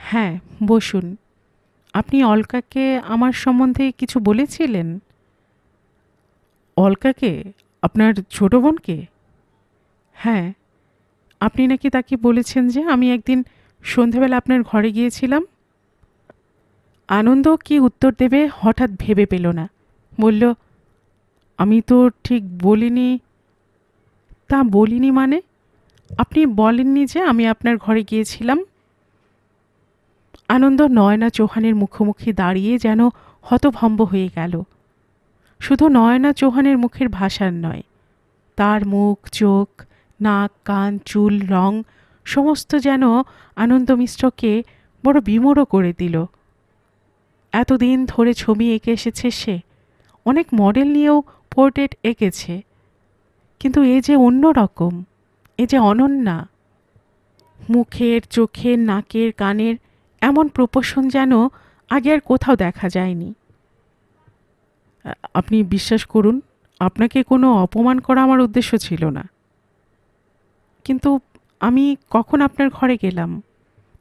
হ্যাঁ, বসুন। আপনি অলকাকে আমার সম্বন্ধে কিছু বলেছিলেন? অলকাকে? আপনার ছোট বোনকে? হ্যাঁ। আপনি নাকি তাকে বলেছেন যে আমি একদিন সন্ধেবেলা আপনার ঘরে গিয়েছিলাম। আনন্দ কি উত্তর দেবে হঠাৎ ভেবে পেল না। বলল, আমি তো ঠিক বলিনি। তা বলিনি মানে? আপনি বলেননি যে আমি আপনার ঘরে গিয়েছিলাম? আনন্দ নয়না চৌহানের মুখোমুখি দাঁড়িয়ে যেন হতভম্ব হয়ে গেল। শুধু নয়না চৌহানের মুখের ভাষার নয়, তার মুখ, চোখ, নাক, কান, চুল, রং সমস্ত যেন আনন্দ মিশ্রকে বড় বিমূঢ় করে দিল। এতদিন ধরে ছবি এঁকে এসেছে সে, অনেক মডেল নিয়েও পোর্ট্রেট এঁকেছে, কিন্তু এ যে অন্য রকম, এ যে অনন্যা। মুখের, চোখের, নাকের, কানের এমন প্রপোর্শন যেন আগে আর কোথাও দেখা যায়নি। আপনি বিশ্বাস করুন, আপনাকে কোনো অপমান করা আমার উদ্দেশ্য ছিল না। কিন্তু আমি কখন আপনার ঘরে গেলাম?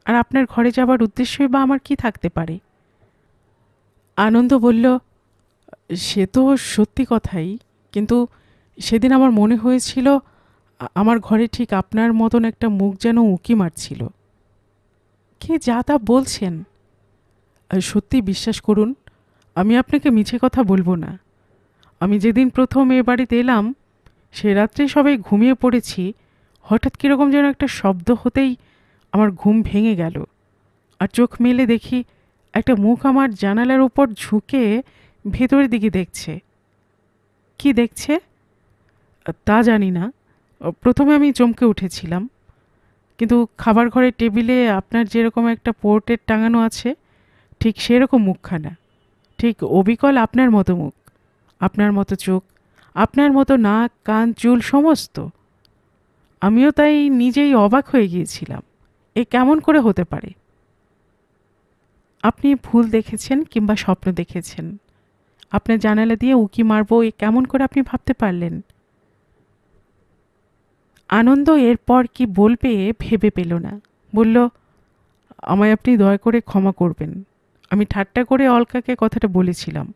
আর আপনার ঘরে যাবার উদ্দেশ্যই বা আমার কি থাকতে পারে? আনন্দ বলল, সে তো সত্যি কথাই, কিন্তু সেদিন আমার মনে হয়েছিল আমার ঘরে ঠিক আপনার মতন একটা মুখ যেন উঁকি মারছিল। কে যা তা বলছেন? সত্যি বিশ্বাস করুন, আমি আপনাকে মিছে কথা বলবো না। আমি যেদিন প্রথম এ বাড়িতে এলাম, সে রাত্রে সবাই ঘুমিয়ে পড়েছি, হঠাৎ কীরকম যেন একটা শব্দ হতেই আমার ঘুম ভেঙে গেল। আর চোখ মেলে দেখি একটা মুখ আমার জানালার উপর ঝুঁকে ভেতরের দিকে দেখছে। কি দেখছে তা জানি না। প্রথমে আমি চমকে উঠেছিলাম, কিন্তু খাবার ঘরের টেবিলে আপনার যেরকম একটা পোর্ট্রেট টাঙানো আছে, ঠিক সেরকম মুখখানা, ঠিক অবিকল আপনার মতো মুখ, আপনার মতো চোখ, আপনার মতো নাক কান চুল সমস্ত। আমিও তাই নিজেই অবাক হয়ে গিয়েছিলাম, এ কেমন করে হতে পারে? আপনি ভুল দেখেছেন কিংবা স্বপ্ন দেখেছেন, আপনার জানালা দিয়ে উঁকি মারবো এ কেমন করে আপনি ভাবতে পারলেন? আনন্দ এরপর কি বলবে ভেবে পেল না। বলল, আমায় আপনি দয়া করে ক্ষমা করবেন। আমি ঠাট্টা করে অলকাকে কথাটা বলেছিলাম,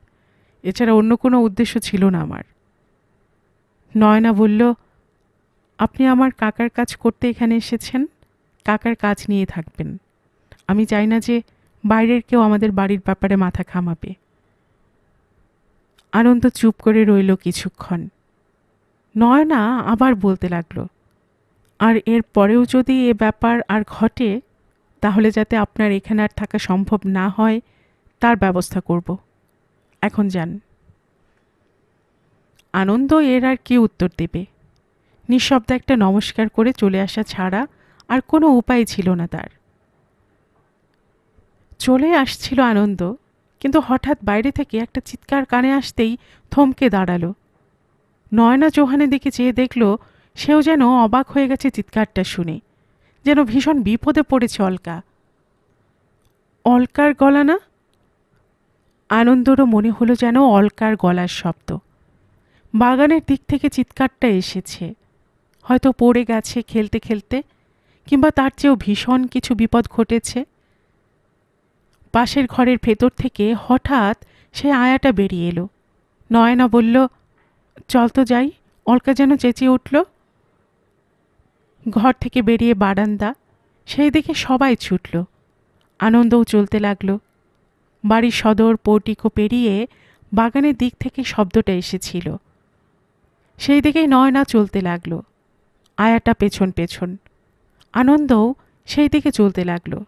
এছাড়া অন্য কোনো উদ্দেশ্য ছিল না আমার। নয়না বলল, আপনি আমার কাকার কাজ করতে এখানে এসেছেন, কাকার কাজ নিয়ে থাকবেন। আমি চাই না যে বাইরের কেউ আমাদের বাড়ির ব্যাপারে মাথা ঘামাবে। আনন্দ চুপ করে রইল কিছুক্ষণ। নয়না আবার বলতে লাগলো, আর এর পরেও যদি এ ব্যাপার আর ঘটে, তাহলে যাতে আপনার এখানে আর থাকা সম্ভব না হয় তার ব্যবস্থা করব। এখন যান। আনন্দ এর আর কি উত্তর দেবে? নিঃশব্দে একটা নমস্কার করে চলে আসা ছাড়া আর কোনো উপায় ছিল না তার। চলে আসছিল আনন্দ, কিন্তু হঠাৎ বাইরে থেকে একটা চিৎকার কানে আসতেই থমকে দাঁড়ালো। নয়না চৌহানের দিকে চেয়ে দেখল, সেও যেন অবাক হয়ে গেছে চিৎকারটা শুনে, যেন ভীষণ বিপদে পড়েছে অলকা। অলকার গলা না? আনন্দরও মনে হলো যেন অলকার গলার শব্দ। বাগানের দিক থেকে চিৎকারটা এসেছে, হয়তো পড়ে গেছে খেলতে খেলতে, কিংবা তার চেয়েও ভীষণ কিছু বিপদ ঘটেছে। পাশের ঘরের ভেতর থেকে হঠাৎ সে আয়াটা বেরিয়ে এলো। নয়না বলল, চল তো যাই। অলকা যেন চেঁচিয়ে উঠল। ঘর থেকে বেরিয়ে বারান্দা, সেই দিকে সবাই ছুটল। আনন্দও চলতে লাগলো। বাড়ির সদর পোর্টিকো পেরিয়ে বাগানের দিক থেকে শব্দটা এসেছিল, সেই দিকেই নয়না চলতে লাগলো, আয়াটা পেছন পেছন। আনন্দও সেই দিকে চলতে লাগলো।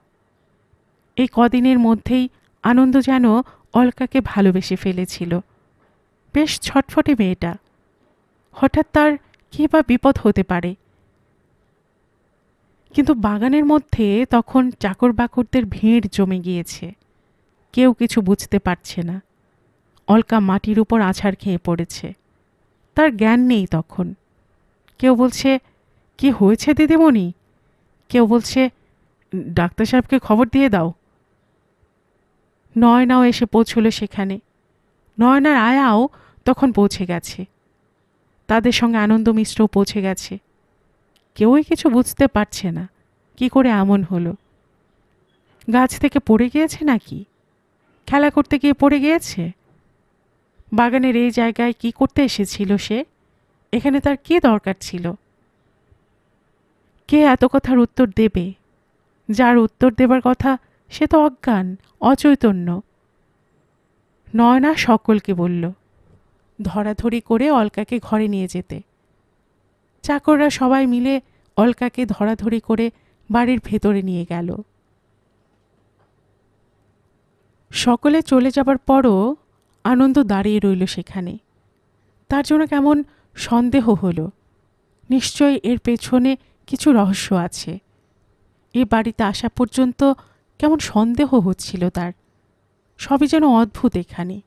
এই কদিনের মধ্যেই আনন্দ যেন অলকাকে ভালোবেসে ফেলেছিল। বেশ ছটফটে মেয়েটা, হঠাৎ তার কী বা বিপদ হতে পারে। কিন্তু বাগানের মধ্যে তখন চাকর বাকরদের ভিড় জমে গিয়েছে। কেউ কিছু বুঝতে পারছে না। অলকা মাটির উপর আছাড় খেয়ে পড়েছে, তার জ্ঞান নেই তখন। কেউ বলছে, কি হয়েছে দিদিমণি? কেউ বলছে, ডাক্তার সাহেবকে খবর দিয়ে দাও। নয়নাও এসে পৌঁছল সেখানে। নয়নার আয়াও তখন পৌঁছে গেছে, তাদের সঙ্গে আনন্দ মিশ্রও পৌঁছে গেছে। কেউই কিছু বুঝতে পারছে না কি করে এমন হলো। গাছ থেকে পড়ে গিয়েছে নাকি? খেলা করতে গিয়ে পড়ে গিয়েছে? বাগানের এই জায়গায় কি করতে এসেছিল সে? এখানে তার কি দরকার ছিল? কে এত কথার উত্তর দেবে? যার উত্তর দেবার কথা সে তো অজ্ঞান, অচৈতন্য। নয়না সকলকে বলল ধরাধরি করে অলকাকে ঘরে নিয়ে যেতে। চাকররা সবাই মিলে অলকাকে ধরাধরি করে বাড়ির ভেতরে নিয়ে গেল। সকলে চলে যাবার পরও আনন্দ দাঁড়িয়ে রইল সেখানে। তার জন্য কেমন সন্দেহ হলো। নিশ্চয়ই এর পেছনে কিছু রহস্য আছে। এ বাড়িতে আসা পর্যন্ত কেমন সন্দেহ হচ্ছিল তার। সবই যেন অদ্ভুত এখানে।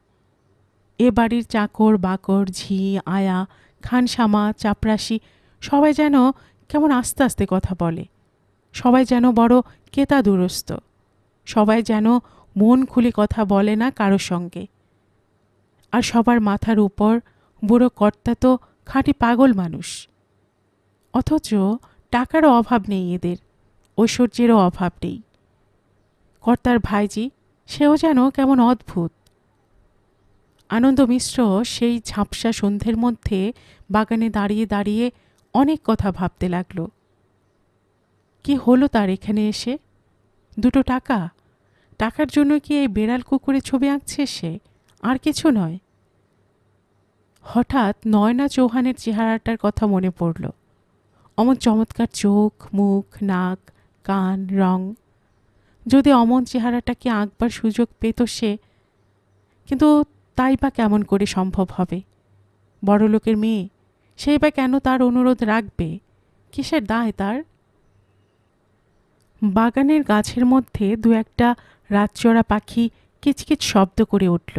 এ বাড়ির চাকর বাকর, ঝি, আয়া, খানসামা, চাপরাশি সবাই যেন কেমন আস্তে আস্তে কথা বলে। সবাই যেন বড় কেতাদুরস্ত। সবাই যেন মন খুলে কথা বলে না কারোর সঙ্গে। আর সবার মাথার উপর বুড়ো কর্তা তো খাঁটি পাগল মানুষ। অথচ টাকারও অভাব নেই এদের, ঐশ্বর্যেরও অভাব নেই। কর্তার ভাইজি, সেও যেন কেমন অদ্ভুত। আনন্দ মিশ্র সেই ঝাপসা সন্ধ্যের মধ্যে বাগানে দাঁড়িয়ে দাঁড়িয়ে অনেক কথা ভাবতে লাগল। কি হলো তার এখানে এসে? দুটো টাকা, টাকার জন্য কি এই বেড়াল কুকুরে ছবি আঁকছে সে? আর কিছু নয়। হঠাৎ নয়না চৌহানের চেহারাটার কথা মনে পড়ল। অমন চমৎকার চোখ, মুখ, নাক, কান, রং। যদি অমন চেহারাটাকে আঁকবার সুযোগ পেত সে, কিন্তু তাই বা কেমন করে সম্ভব হবে? বড়লোকের মেয়ে, সেই বা কেন তার অনুরোধ রাখবে? কিসের দায় তার? বাগানের গাছের মধ্যে দু একটা রাতচরা পাখি কিচকিচ শব্দ করে উঠল।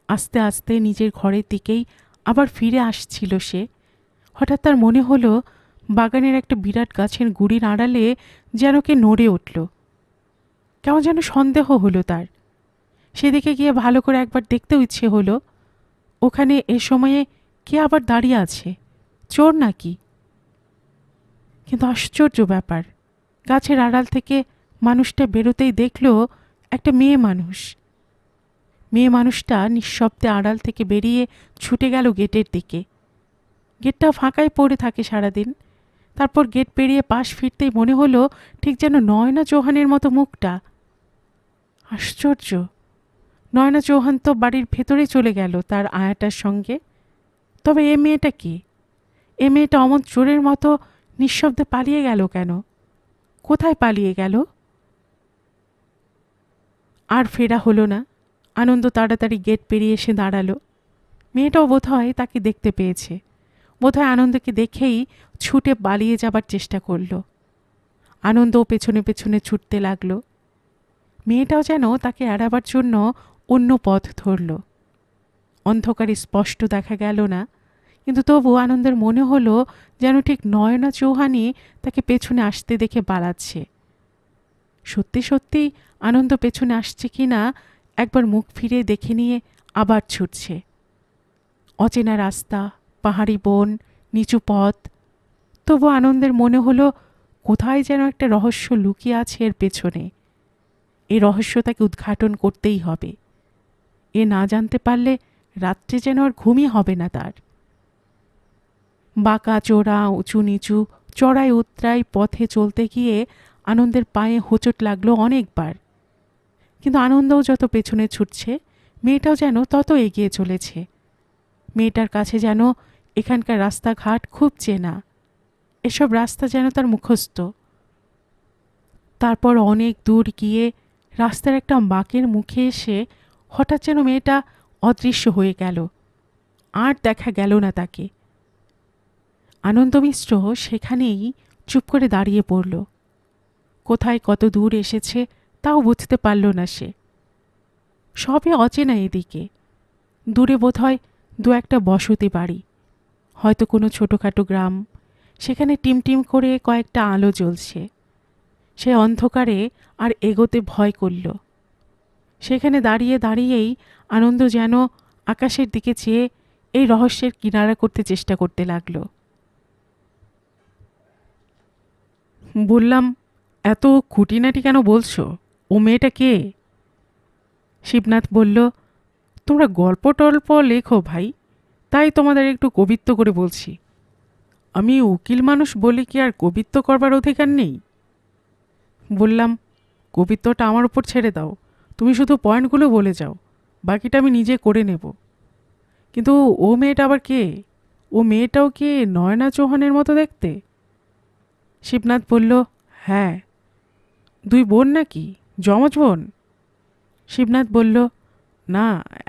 আস্তে আস্তে নিজের ঘরের দিকেই আবার ফিরে আসছিল সে। হঠাৎ তার মনে হলো বাগানের একটা বিরাট গাছের গুড়ির আড়ালে যেন কে নড়ে উঠল। কেমন যেন সন্দেহ হলো তার। সেদিকে গিয়ে ভালো করে একবার দেখতেও ইচ্ছে হলো। ওখানে এ সময়ে কে আবার দাঁড়িয়ে আছে? চোর নাকি? কিন্তু আশ্চর্য ব্যাপার, গাছের আড়াল থেকে মানুষটা বেরোতেই দেখল একটা মেয়ে মানুষ। মেয়ে মানুষটা নিঃশব্দে আড়াল থেকে বেরিয়ে ছুটে গেল গেটের দিকে। গেটটা ফাঁকাই পড়ে থাকে সারাদিন। তারপর গেট পেরিয়ে পাশ ফিরতেই মনে হলো ঠিক যেন নয়না চৌহানের মতো মুখটা। আশ্চর্য, নয়না চৌহান তো বাড়ির ভেতরে চলে গেল তার আয়াটার সঙ্গে। তবে এ মেয়েটা কি? এ মেয়েটা অমন চোরের মতো নিঃশব্দে পালিয়ে গেল কেন? কোথায় পালিয়ে গেল? আর ফেরা হলো না। আনন্দ তাড়াতাড়ি গেট পেরিয়ে এসে দাঁড়ালো। মেয়েটাও বোধহয় তাকে দেখতে পেয়েছে। বোধহয় আনন্দকে দেখেই ছুটে পালিয়ে যাবার চেষ্টা করল। আনন্দও পেছনে পেছনে ছুটতে লাগল। মেয়েটাও যেন তাকে এড়াবার জন্য অন্য পথ ধরল। অন্ধকারে স্পষ্ট দেখা গেল না, কিন্তু তবু আনন্দের মনে হলো যেন ঠিক নয়না চৌহানই তাকে পেছনে আসতে দেখে পালাচ্ছে। সত্যি সত্যি আনন্দ পেছনে আসছে কিনা একবার মুখ ফিরে দেখে নিয়ে আবার ছুটছে। অচেনা রাস্তা, পাহাড়ি বন, নিচু পথ। তবু আনন্দের মনে হলো কোথায় যেন একটা রহস্য লুকিয়ে আছে এর পেছনে। এই রহস্য তাকে উদ্ঘাটন করতেই হবে। এ না জানতে পারলে রাত্রে যেন আর ঘুমই হবে না তার। বাঁকা চোরা, উঁচু নিচু, চড়াই উতরাই পথে চলতে গিয়ে আনন্দের পায়ে হোঁচট লাগলো অনেকবার। কিন্তু আনন্দও যত পেছনে ছুটছে, মেয়েটাও যেন তত এগিয়ে চলেছে। মেয়েটার কাছে যেন এখানকার রাস্তাঘাট খুব চেনা। এসব রাস্তা যেন তার মুখস্থ। তারপর অনেক দূর গিয়ে রাস্তার একটা বাঁকের মুখে এসে হঠাৎ যেন মেয়েটা অদৃশ্য হয়ে গেল। আর দেখা গেল না তাকে। আনন্দ মিশ্র সেখানেই চুপ করে দাঁড়িয়ে পড়ল। কোথায় কত দূর এসেছে তাও বুঝতে পারল না সে। সবই অচেনা এদিকে। দূরে বোধহয় দু একটা বসতি বাড়ি, হয়তো কোনো ছোটোখাটো গ্রাম। সেখানে টিমটিম করে কয়েকটা আলো জ্বলছে। সে অন্ধকারে আর এগোতে ভয় করল। সেখানে দাঁড়িয়ে দাঁড়িয়েই আনন্দ যেন আকাশের দিকে চেয়ে এই রহস্যের কিনারা করতে চেষ্টা করতে লাগল। বললাম, এত খুঁটিনাটি কেন বলছো? ও মেয়েটা কে? শিবনাথ বলল, তোমরা গল্প টল্প লেখো ভাই, তাই তোমাদের একটু কবিত্ব করে বলছি। আমি উকিল মানুষ বলে কি আর কবিত্ব করবার অধিকার নেই? বললাম, কবিত্বটা আমার উপর ছেড়ে দাও, তুমি শুধু পয়েন্টগুলো বলে যাও, বাকিটা আমি নিজে করে নেব। কিন্তু ও মেয়েটা আবার কে? ও মেয়েটাও কি নয়না চৌহানের মতো দেখতে? শিবনাথ বলল, হ্যাঁ। দুই বোন নাকি? যমজ বোন? শিবনাথ বলল, না,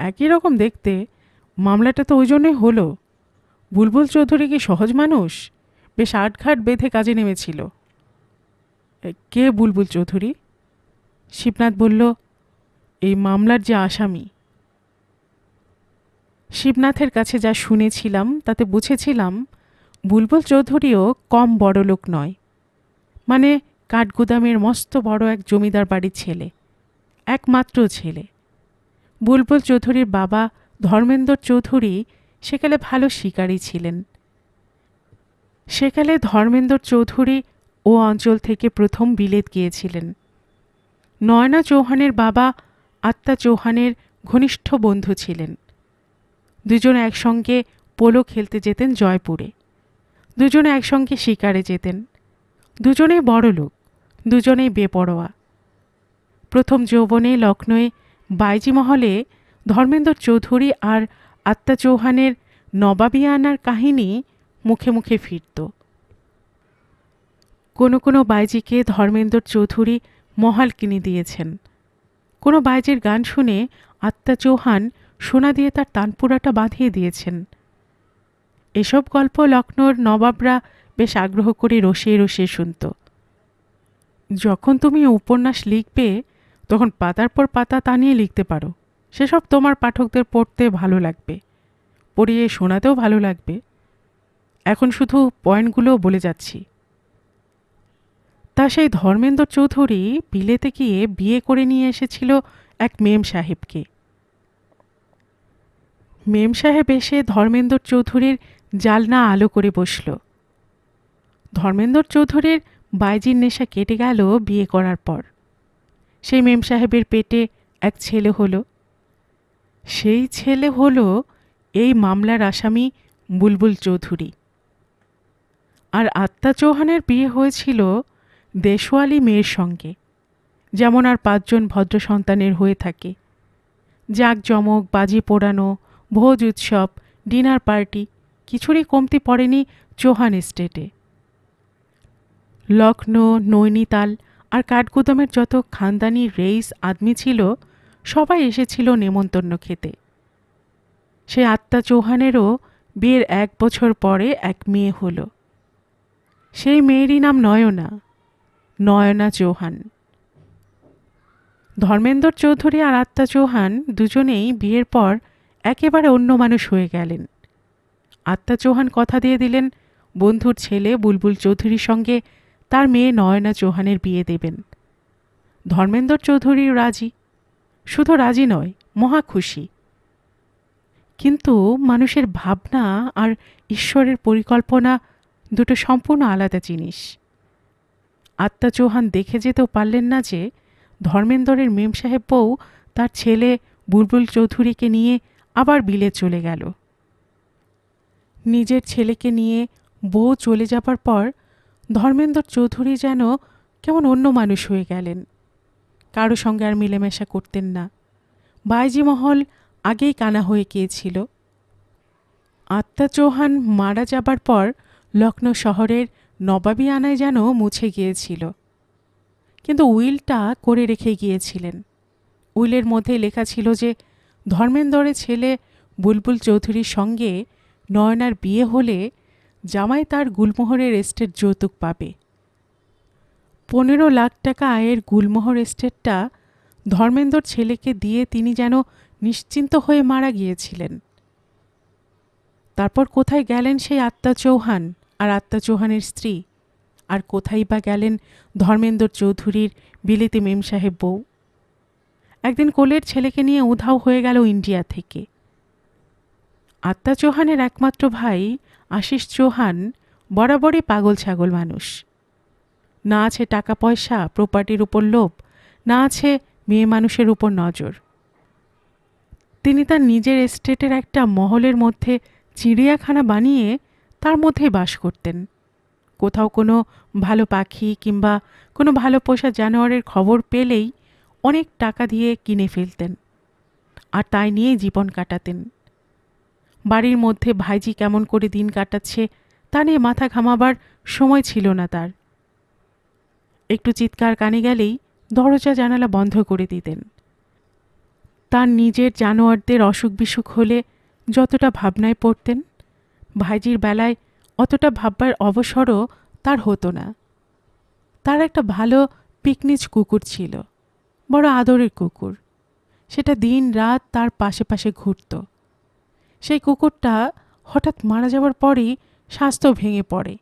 একই রকম দেখতে। মামলাটা তো ওই জন্যই হলো। বুলবুল চৌধুরী কি সহজ মানুষ? বেশ আটঘাট বেঁধে কাজে নেমেছিল। কে বুলবুল চৌধুরী? শিবনাথ বলল, এই মামলার যে আসামি। শিবনাথের কাছে যা শুনেছিলাম তাতে বুঝেছিলাম বুলবুল চৌধুরীও কম বড় লোক নয়। মানে কাঠগুদামের মস্ত বড় এক জমিদার বাড়ির ছেলে, একমাত্র ছেলে। বুলবুল চৌধুরীর বাবা ধর্মেন্দ্র চৌধুরী সেকালে ভালো শিকারী ছিলেন। সেকালে ধর্মেন্দ্র চৌধুরী ও অঞ্চল থেকে প্রথম বিলেত গিয়েছিলেন। নয়না চৌহানের বাবা আত্মা চৌহানের ঘনিষ্ঠ বন্ধু ছিলেন। দুজন একসঙ্গে পোলো খেলতে যেতেন জয়পুরে, দুজনে একসঙ্গে শিকারে যেতেন। দুজনেই বড়লোক, দুজনেই বেপরোয়া। প্রথম যৌবনে লখনৌয়ে বাইজি মহলে ধর্মেন্দ্র চৌধুরী আর আত্মা চৌহানের নবাবিয়ানার কাহিনী মুখে মুখে ফিরত। কোনো কোনো বাইজিকে ধর্মেন্দ্র চৌধুরী মহাল কিনে দিয়েছেন। কোনো বাইজির গান শুনে আত্মা চৌহান সোনা দিয়ে তার তানপুরাটা বাঁধিয়ে দিয়েছেন। এসব গল্প লখনৌর নবাবরা বেশ আগ্রহ করে রসিয়ে রসিয়ে শুনত। যখন তুমি উপন্যাস লিখবে তখন পাতার পর পাতা তা নিয়ে লিখতে পারো, সেসব তোমার পাঠকদের পড়তে ভালো লাগবে, পড়িয়ে শোনাতেও ভালো লাগবে। এখন শুধু পয়েন্টগুলো বলে যাচ্ছি। তা সেই ধর্মেন্দ্র চৌধুরী বিলেতে গিয়ে বিয়ে করে নিয়ে এসেছিল এক মেম সাহেবকে। মেম সাহেব এসে ধর্মেন্দ্র চৌধুরীর জালনা আলো করে বসল। ধর্মেন্দ্র চৌধুরীর বাইজির নেশা কেটে গেল বিয়ে করার পর। সেই মেম সাহেবের পেটে এক ছেলে হলো। সেই ছেলে হলো এই মামলার আসামি বুলবুল চৌধুরী। আর আত্মা চৌহানের বিয়ে হয়েছিল দেশওয়ালি মেয়ের সঙ্গে, যেমন আর 5 জন ভদ্র সন্তানের হয়ে থাকে। জাঁকজমক, বাজি পোড়ানো, ভোজ উৎসব, ডিনার পার্টি, কিছুরই কমতি পড়েনি চৌহান এস্টেটে। লখনৌ, নৈনিতাল আর কাঠগুদামের যত খানদানি রেইস আদমি ছিল সবাই এসেছিল নেমন্তন্ন খেতে। সে আত্মা চৌহানেরও বিয়ের 1 বছর পরে এক মেয়ে হলো। সেই মেয়েরই নাম নয়না, নয়না চৌহান। ধর্মেন্দ্র চৌধুরী আর আত্মা চৌহান দুজনেই বিয়ের পর একেবারে অন্য মানুষ হয়ে গেলেন। আত্মা চৌহান কথা দিয়ে দিলেন বন্ধুর ছেলে বুলবুল চৌধুরীর সঙ্গে তার মেয়ে নয়না চৌহানের বিয়ে দেবেন। ধর্মেন্দ্র চৌধুরী রাজি, শুধু রাজি নয়, মহা খুশি। কিন্তু মানুষের ভাবনা আর ঈশ্বরের পরিকল্পনা দুটো সম্পূর্ণ আলাদা জিনিস। আত্মা চৌহান দেখে যেতেও পারলেন না যে ধর্মেন্দ্রের মেম সাহেব বউ তার ছেলে বুলবুল চৌধুরীকে নিয়ে আবার বিলে চলে গেল। নিজের ছেলেকে নিয়ে বউ চলে যাবার পর ধর্মেন্দ্র চৌধুরী যেন কেমন অন্য মানুষ হয়ে গেলেন। কারো সঙ্গে আর মিলেমেশা করতেন না। বাইজি মহল আগেই কানা হয়ে গিয়েছিল। আত্মা চৌহান মারা যাবার পর লখনৌ শহরের নবাবিয়ানায় যেন মুছে গিয়েছিল। কিন্তু উইলটা করে রেখে গিয়েছিলেন। উইলের মধ্যে লেখা ছিল যে ধর্মেন্দ্রের ছেলে বুলবুল চৌধুরীর সঙ্গে নয়নার বিয়ে হলে জামাই তার গুলমোহরের এস্টেট যৌতুক পাবে। 15 লাখ টাকা আয়ের গুলমোহর এস্টেটটা ধর্মেন্দ্রর ছেলেকে দিয়ে তিনি যেন নিশ্চিন্ত হয়ে মারা গিয়েছিলেন। তারপর কোথায় গেলেন সেই আত্মা চৌহান আর আত্মা চৌহানের স্ত্রী? আর কোথায় বা গেলেন ধর্মেন্দ্র চৌধুরীর বিলেতি মেম সাহেব বউ? একদিন কোলের ছেলেকে নিয়ে উধাও হয়ে গেল ইন্ডিয়া থেকে। আত্মা চৌহানের একমাত্র ভাই আশিস চৌহান বরাবরই পাগল ছাগল মানুষ। না আছে টাকা পয়সা, প্রপার্টির উপর লোভ, না আছে মেয়ে মানুষের উপর নজর। তিনি তার নিজের এস্টেটের একটা মহলের মধ্যে চিড়িয়াখানা বানিয়ে তার মধ্যেই বাস করতেন। কোথাও কোনো ভালো পাখি কিংবা কোনো ভালো পোষা জানোয়ারের খবর পেলেই অনেক টাকা দিয়ে কিনে ফেলতেন, আর তাই নিয়েই জীবন কাটাতেন। বাড়ির মধ্যে ভাইজি কেমন করে দিন কাটাচ্ছে তা নিয়ে মাথা ঘামাবার সময় ছিল না তার। একটু চিৎকার কানে গেলেই দরজা জানালা বন্ধ করে দিতেন। তার নিজের জানোয়ারদের অসুখ বিসুখ হলে যতটা ভাবনায় পড়তেন, ভাইজির বেলায় অতটা ভাববার অবসরও তার হতো না। তার একটা ভালো পিকনিচ কুকুর ছিল, বড় আদরের কুকুর। সেটা দিন রাত তার পাশে পাশে ঘুরত। সেই কুকুরটা হঠাৎ মারা যাওয়ার পরই স্বাস্থ্য ভেঙে পড়ে।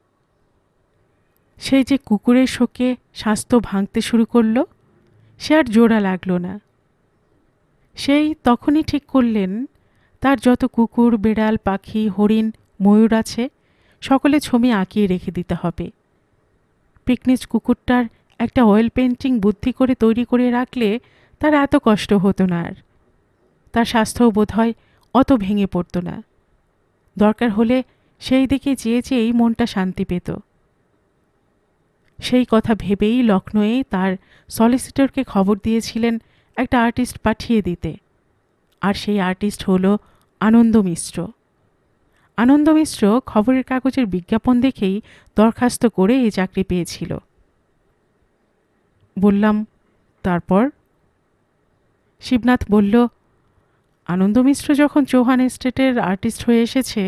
সেই যে কুকুরের শোকে স্বাস্থ্য ভাঙতে শুরু করলো, সে আর জোড়া লাগলো না। সেই তখনই ঠিক করলেন তার যত কুকুর, বেড়াল, পাখি, হরিণ, ময়ূর আছে সকলে ছবি আঁকিয়ে রেখে দিতে হবে। পিকনিক কুকুরটার একটা অয়েল পেন্টিং বুদ্ধি করে তৈরি করে রাখলে তার এত কষ্ট হতো না আর। তার স্বাস্থ্যও বোধহয় অত ভেঙে পড়তো না। দরকার হলে সেই দিকে চেয়ে চেয়েই মনটা শান্তি পেত। সেই কথা ভেবেই লখনৌয়ে তার সলিসিটরকে খবর দিয়েছিলেন একটা আর্টিস্ট পাঠিয়ে দিতে। আর সেই আর্টিস্ট হলো আনন্দ মিশ্র। আনন্দ মিশ্র খবরের কাগজের বিজ্ঞাপন দেখেই দরখাস্ত করে এই চাকরি পেয়েছিল। বললাম, তারপর? শিবনাথ বলল, আনন্দ মিশ্র যখন চৌহান এস্টেটের আর্টিস্ট হয়ে এসেছে,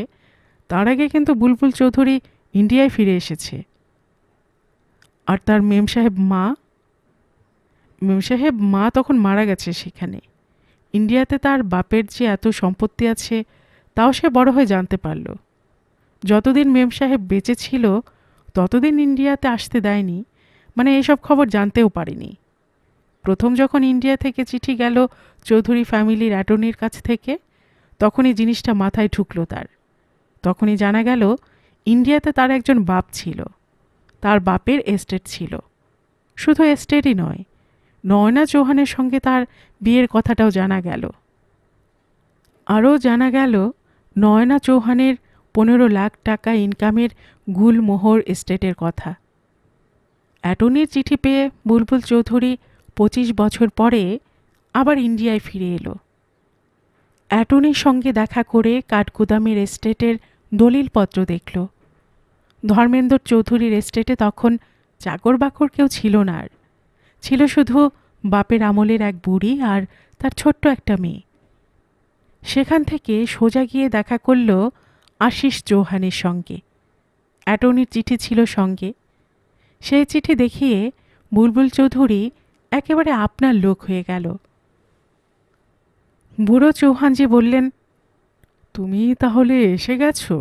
তার আগে কিন্তু বুলবুল চৌধুরী ইন্ডিয়ায় ফিরে এসেছে। আর তার মেম সাহেব মা তখন মারা গেছে সেখানে। ইন্ডিয়াতে তার বাপের যে এত সম্পত্তি আছে তাও সে বড় হয়ে জানতে পারল। যতদিন মেম সাহেব বেঁচে ছিল ততদিন ইন্ডিয়াতে আসতে দেয়নি, মানে এসব খবর জানতেও পারিনি। প্রথম যখন ইন্ডিয়া থেকে চিঠি গেল চৌধুরী ফ্যামিলির অ্যাটর্নির কাছ থেকে, তখনই জিনিসটা মাথায় ঢুকলো তার। তখনই জানা গেল ইন্ডিয়াতে তার একজন বাপ ছিল, তার বাপের এস্টেট ছিল। শুধু এস্টেটই নয়, নয়না চৌহানের সঙ্গে তার বিয়ের কথাটাও জানা গেল। আরও জানা গেল নয়না চৌহানের 15 লাখ টাকা ইনকামের গুলমোহর এস্টেটের কথা। অ্যাটর্নির চিঠি পেয়ে বুলবুল চৌধুরী 25 বছর পরে আবার ইন্ডিয়ায় ফিরে এলো। অ্যাটর্নির সঙ্গে দেখা করে কাঠগুদামের এস্টেটের দলিলপত্র দেখল। ধর্মেন্দ্র চৌধুরীর এস্টেটে তখন চাকর বাকর কেউ ছিল না আর, ছিল শুধু বাপের আমলের এক বুড়ি আর তার ছোট্ট একটা মেয়ে। সেখান থেকে সোজা গিয়ে দেখা করল আশিস চৌহানের সঙ্গে। অ্যাটর্নির চিঠি ছিল সঙ্গে। সেই চিঠি দেখিয়ে বুলবুল চৌধুরী একেবারে আপনার লোক হয়ে গেল। বুড়ো চৌহানজি বললেন, তুমি তাহলে এসে গেছো?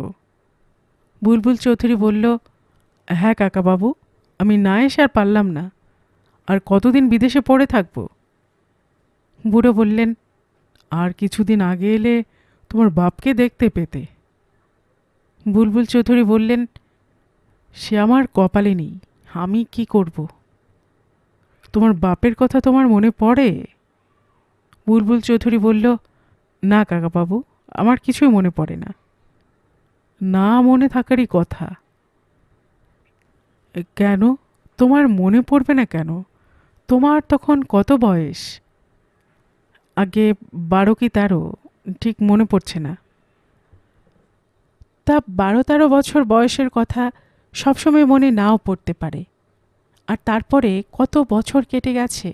বুলবুল চৌধুরী বলল, হ্যাঁ কাকাবাবু, আমি না এসে আর পারলাম না। আর কতদিন বিদেশে পড়ে থাকবো? বুড়ো বললেন, আর কিছুদিন আগে এলে তোমার বাপকে দেখতে পেতে। বুলবুল চৌধুরী বললেন, সে আমার কপালে নেই, আমি কি করব? তোমার বাপের কথা তোমার মনে পড়ে? বুলবুল চৌধুরী বলল, না কাকাবাবু, আমার কিছুই মনে পড়ে না। না মনে থাকারই কথা। কেন তোমার মনে পড়বে না কেন? তোমার তখন কত বয়স? আগে 12 কি 13, ঠিক মনে পড়ছে না। তা 12-13 বছর বয়সের কথা সবসময় মনে নাও পড়তে পারে। আর তারপরে কত বছর কেটে গেছে।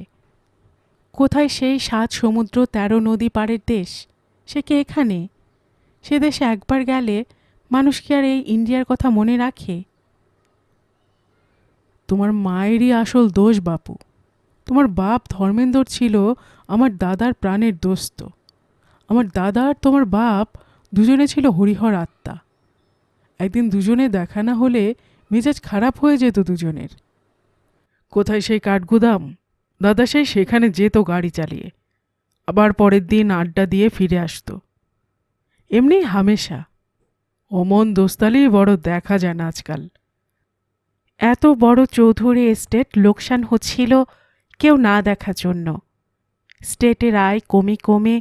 কোথায় সেই 7 সমুদ্র 13 নদী পাড়ের দেশ, সে কি এখানে? সে দেশে একবার গেলে মানুষ কি আর এই ইন্ডিয়ার কথা মনে রাখে? তোমার মায়েরই আসল দোষ বাপু। তোমার বাপ ধর্মেন্দ্র ছিল আমার দাদার প্রাণের দোস্ত। আমার দাদা আর তোমার বাপ দুজনে ছিল হরিহর আত্মা। একদিন দুজনে দেখা না হলে মেজাজ খারাপ হয়ে যেত দুজনের। কোথায় সেই কাঠগুদাম, দাদা সেই সেখানে যেত গাড়ি চালিয়ে, আবার পরের দিন আড্ডা দিয়ে ফিরে আসতো। এমনি হামেশা। অমন দোস্তালি বড় দেখা যায় না আজকাল। এত বড় চৌধুরী এস্টেট লোকসান হচ্ছিল কেউ না দেখার জন্য। স্টেটের আয় কমে কমে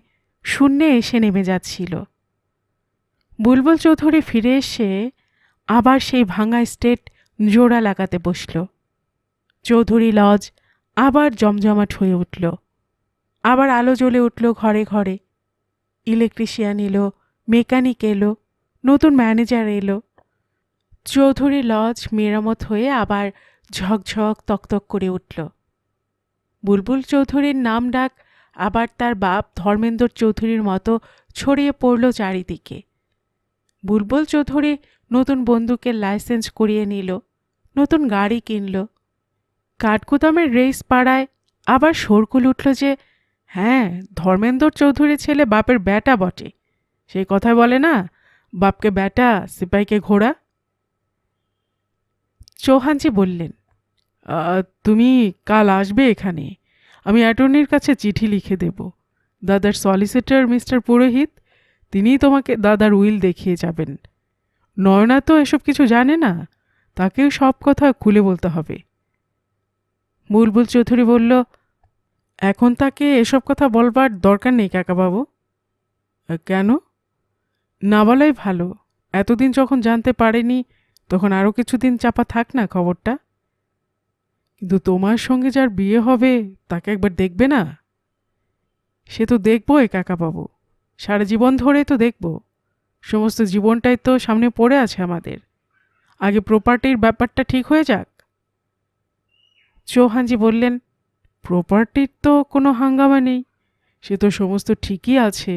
শূন্যে এসে নেমে যাচ্ছিল। বুলবুল চৌধুরী ফিরে এসে আবার সেই ভাঙা স্টেট জোড়া লাগাতে বসল। চৌধুরী লজ আবার জমজমাট হয়ে উঠল। আবার আলো জ্বলে উঠল ঘরে ঘরে। ইলেকট্রিশিয়ান এলো, মেকানিক এলো, নতুন ম্যানেজার এলো। চৌধুরী লজ মেরামত হয়ে আবার ঝকঝক তকতক করে উঠল। বুলবুল চৌধুরীর নাম ডাক আবার তার বাপ ধর্মেন্দ্র চৌধুরীর মতো ছড়িয়ে পড়ল চারিদিকে। বুলবুল চৌধুরী নতুন বন্দুকের লাইসেন্স করিয়ে নিল, নতুন গাড়ি কিনল। কাঠগুদামের রেইস পাড়ায় আবার শোরগোল উঠল যে, হ্যাঁ, ধর্মেন্দ্র চৌধুরী ছেলে বাপের ব্যাটা বটে। সেই কথায় বলে না, বাপকে ব্যাটা সিপাইকে ঘোড়া। চৌহানজি বললেন, তুমি কাল আসবে এখানে। আমি অ্যাটর্নির কাছে চিঠি লিখে দেব। দাদার সলিসিটর মিস্টার পুরোহিত, তিনিই তোমাকে দাদার উইল দেখিয়ে যাবেন। নয়না তো এসব কিছু জানে না, তাকেও সব কথা খুলে বলতে হবে। বুলবুল চৌধুরী বলল, এখন তাকে এসব কথা বলবার দরকার নেই কাকাবাবু। কেন? না বলাই ভালো। এতদিন যখন জানতে পারেনি, তখন আরও কিছুদিন চাপা থাক না খবরটা। কিন্তু তোমার সঙ্গে যার বিয়ে হবে তাকে একবার দেখবে না? সে তো দেখবই কাকাবাবু, সারা জীবন ধরে তো দেখব। সমস্ত জীবনটাই তো সামনে পড়ে আছে আমাদের। আগে প্রপার্টির ব্যাপারটা ঠিক হয়ে যাক। চৌহানজি বললেন, প্রপার্টির তো কোনো হাঙ্গামা নেই, সে তো সমস্ত ঠিকই আছে।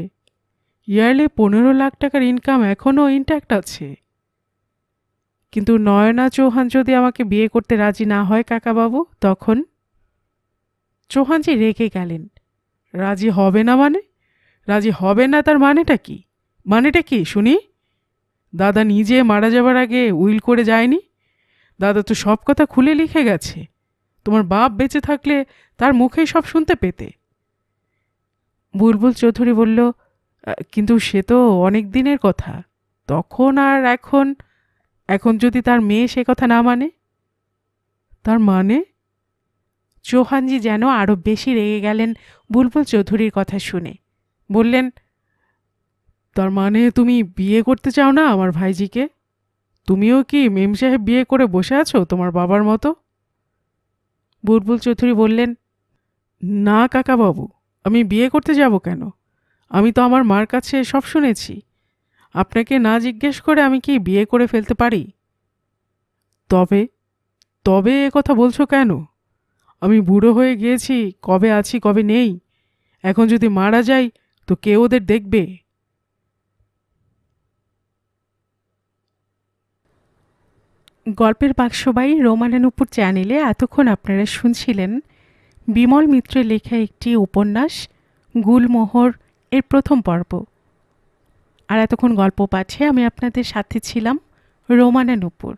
ইয়ারলি 15 লাখ টাকার ইনকাম এখনও ইনট্যাক্ট আছে। কিন্তু নয়না চৌহান যদি আমাকে বিয়ে করতে রাজি না হয় কাকাবাবু, তখন? চৌহানজি রেগে গেলেন। রাজি হবে না মানে? রাজি হবে না তার মানেটা কি? মানেটা কি শুনি? দাদা নিজে মারা যাবার আগে উইল করে যায়নি? দাদা তো সব কথা খুলে লিখে গেছে। তোমার বাপ বেঁচে থাকলে তার মুখেই সব শুনতে পেতে। বুলবুল চৌধুরী বলল, কিন্তু সে তো অনেক দিনের কথা। তখন আর এখন? এখন যদি তার মেয়ে সে কথা না মানে? তার মানে? চৌহানজি যেন আরও বেশি রেগে গেলেন বুলবুল চৌধুরীর কথা শুনে। বললেন, তার মানে তুমি বিয়ে করতে চাও না আমার ভাইজিকে? তুমিও কি মেম সাহেব বিয়ে করে বসে আছো তোমার বাবার মতো? বুলবুল চৌধুরী বললেন, না কাকাবাবু, আমি বিয়ে করতে যাব কেন? আমি তো আমার মার কাছে সব শুনেছি। আপনাকে না জিজ্ঞেস করে আমি কি বিয়ে করে ফেলতে পারি? তবে তবে এ কথা বলছো কেন? আমি বুড়ো হয়ে গিয়েছি, কবে আছি কবে নেই। এখন যদি মারা যাই তো কে ওদের দেখবে? গল্পের বাক্সবাই রোমানানুপুর চ্যানেলে এতক্ষণ আপনারা শুনছিলেন বিমল মিত্রের লেখা একটি উপন্যাস গুলমোহর এর প্রথম পর্ব। আর এতক্ষণ গল্প পাঠে আমি আপনাদের সাথে ছিলাম রোমানানুপুর।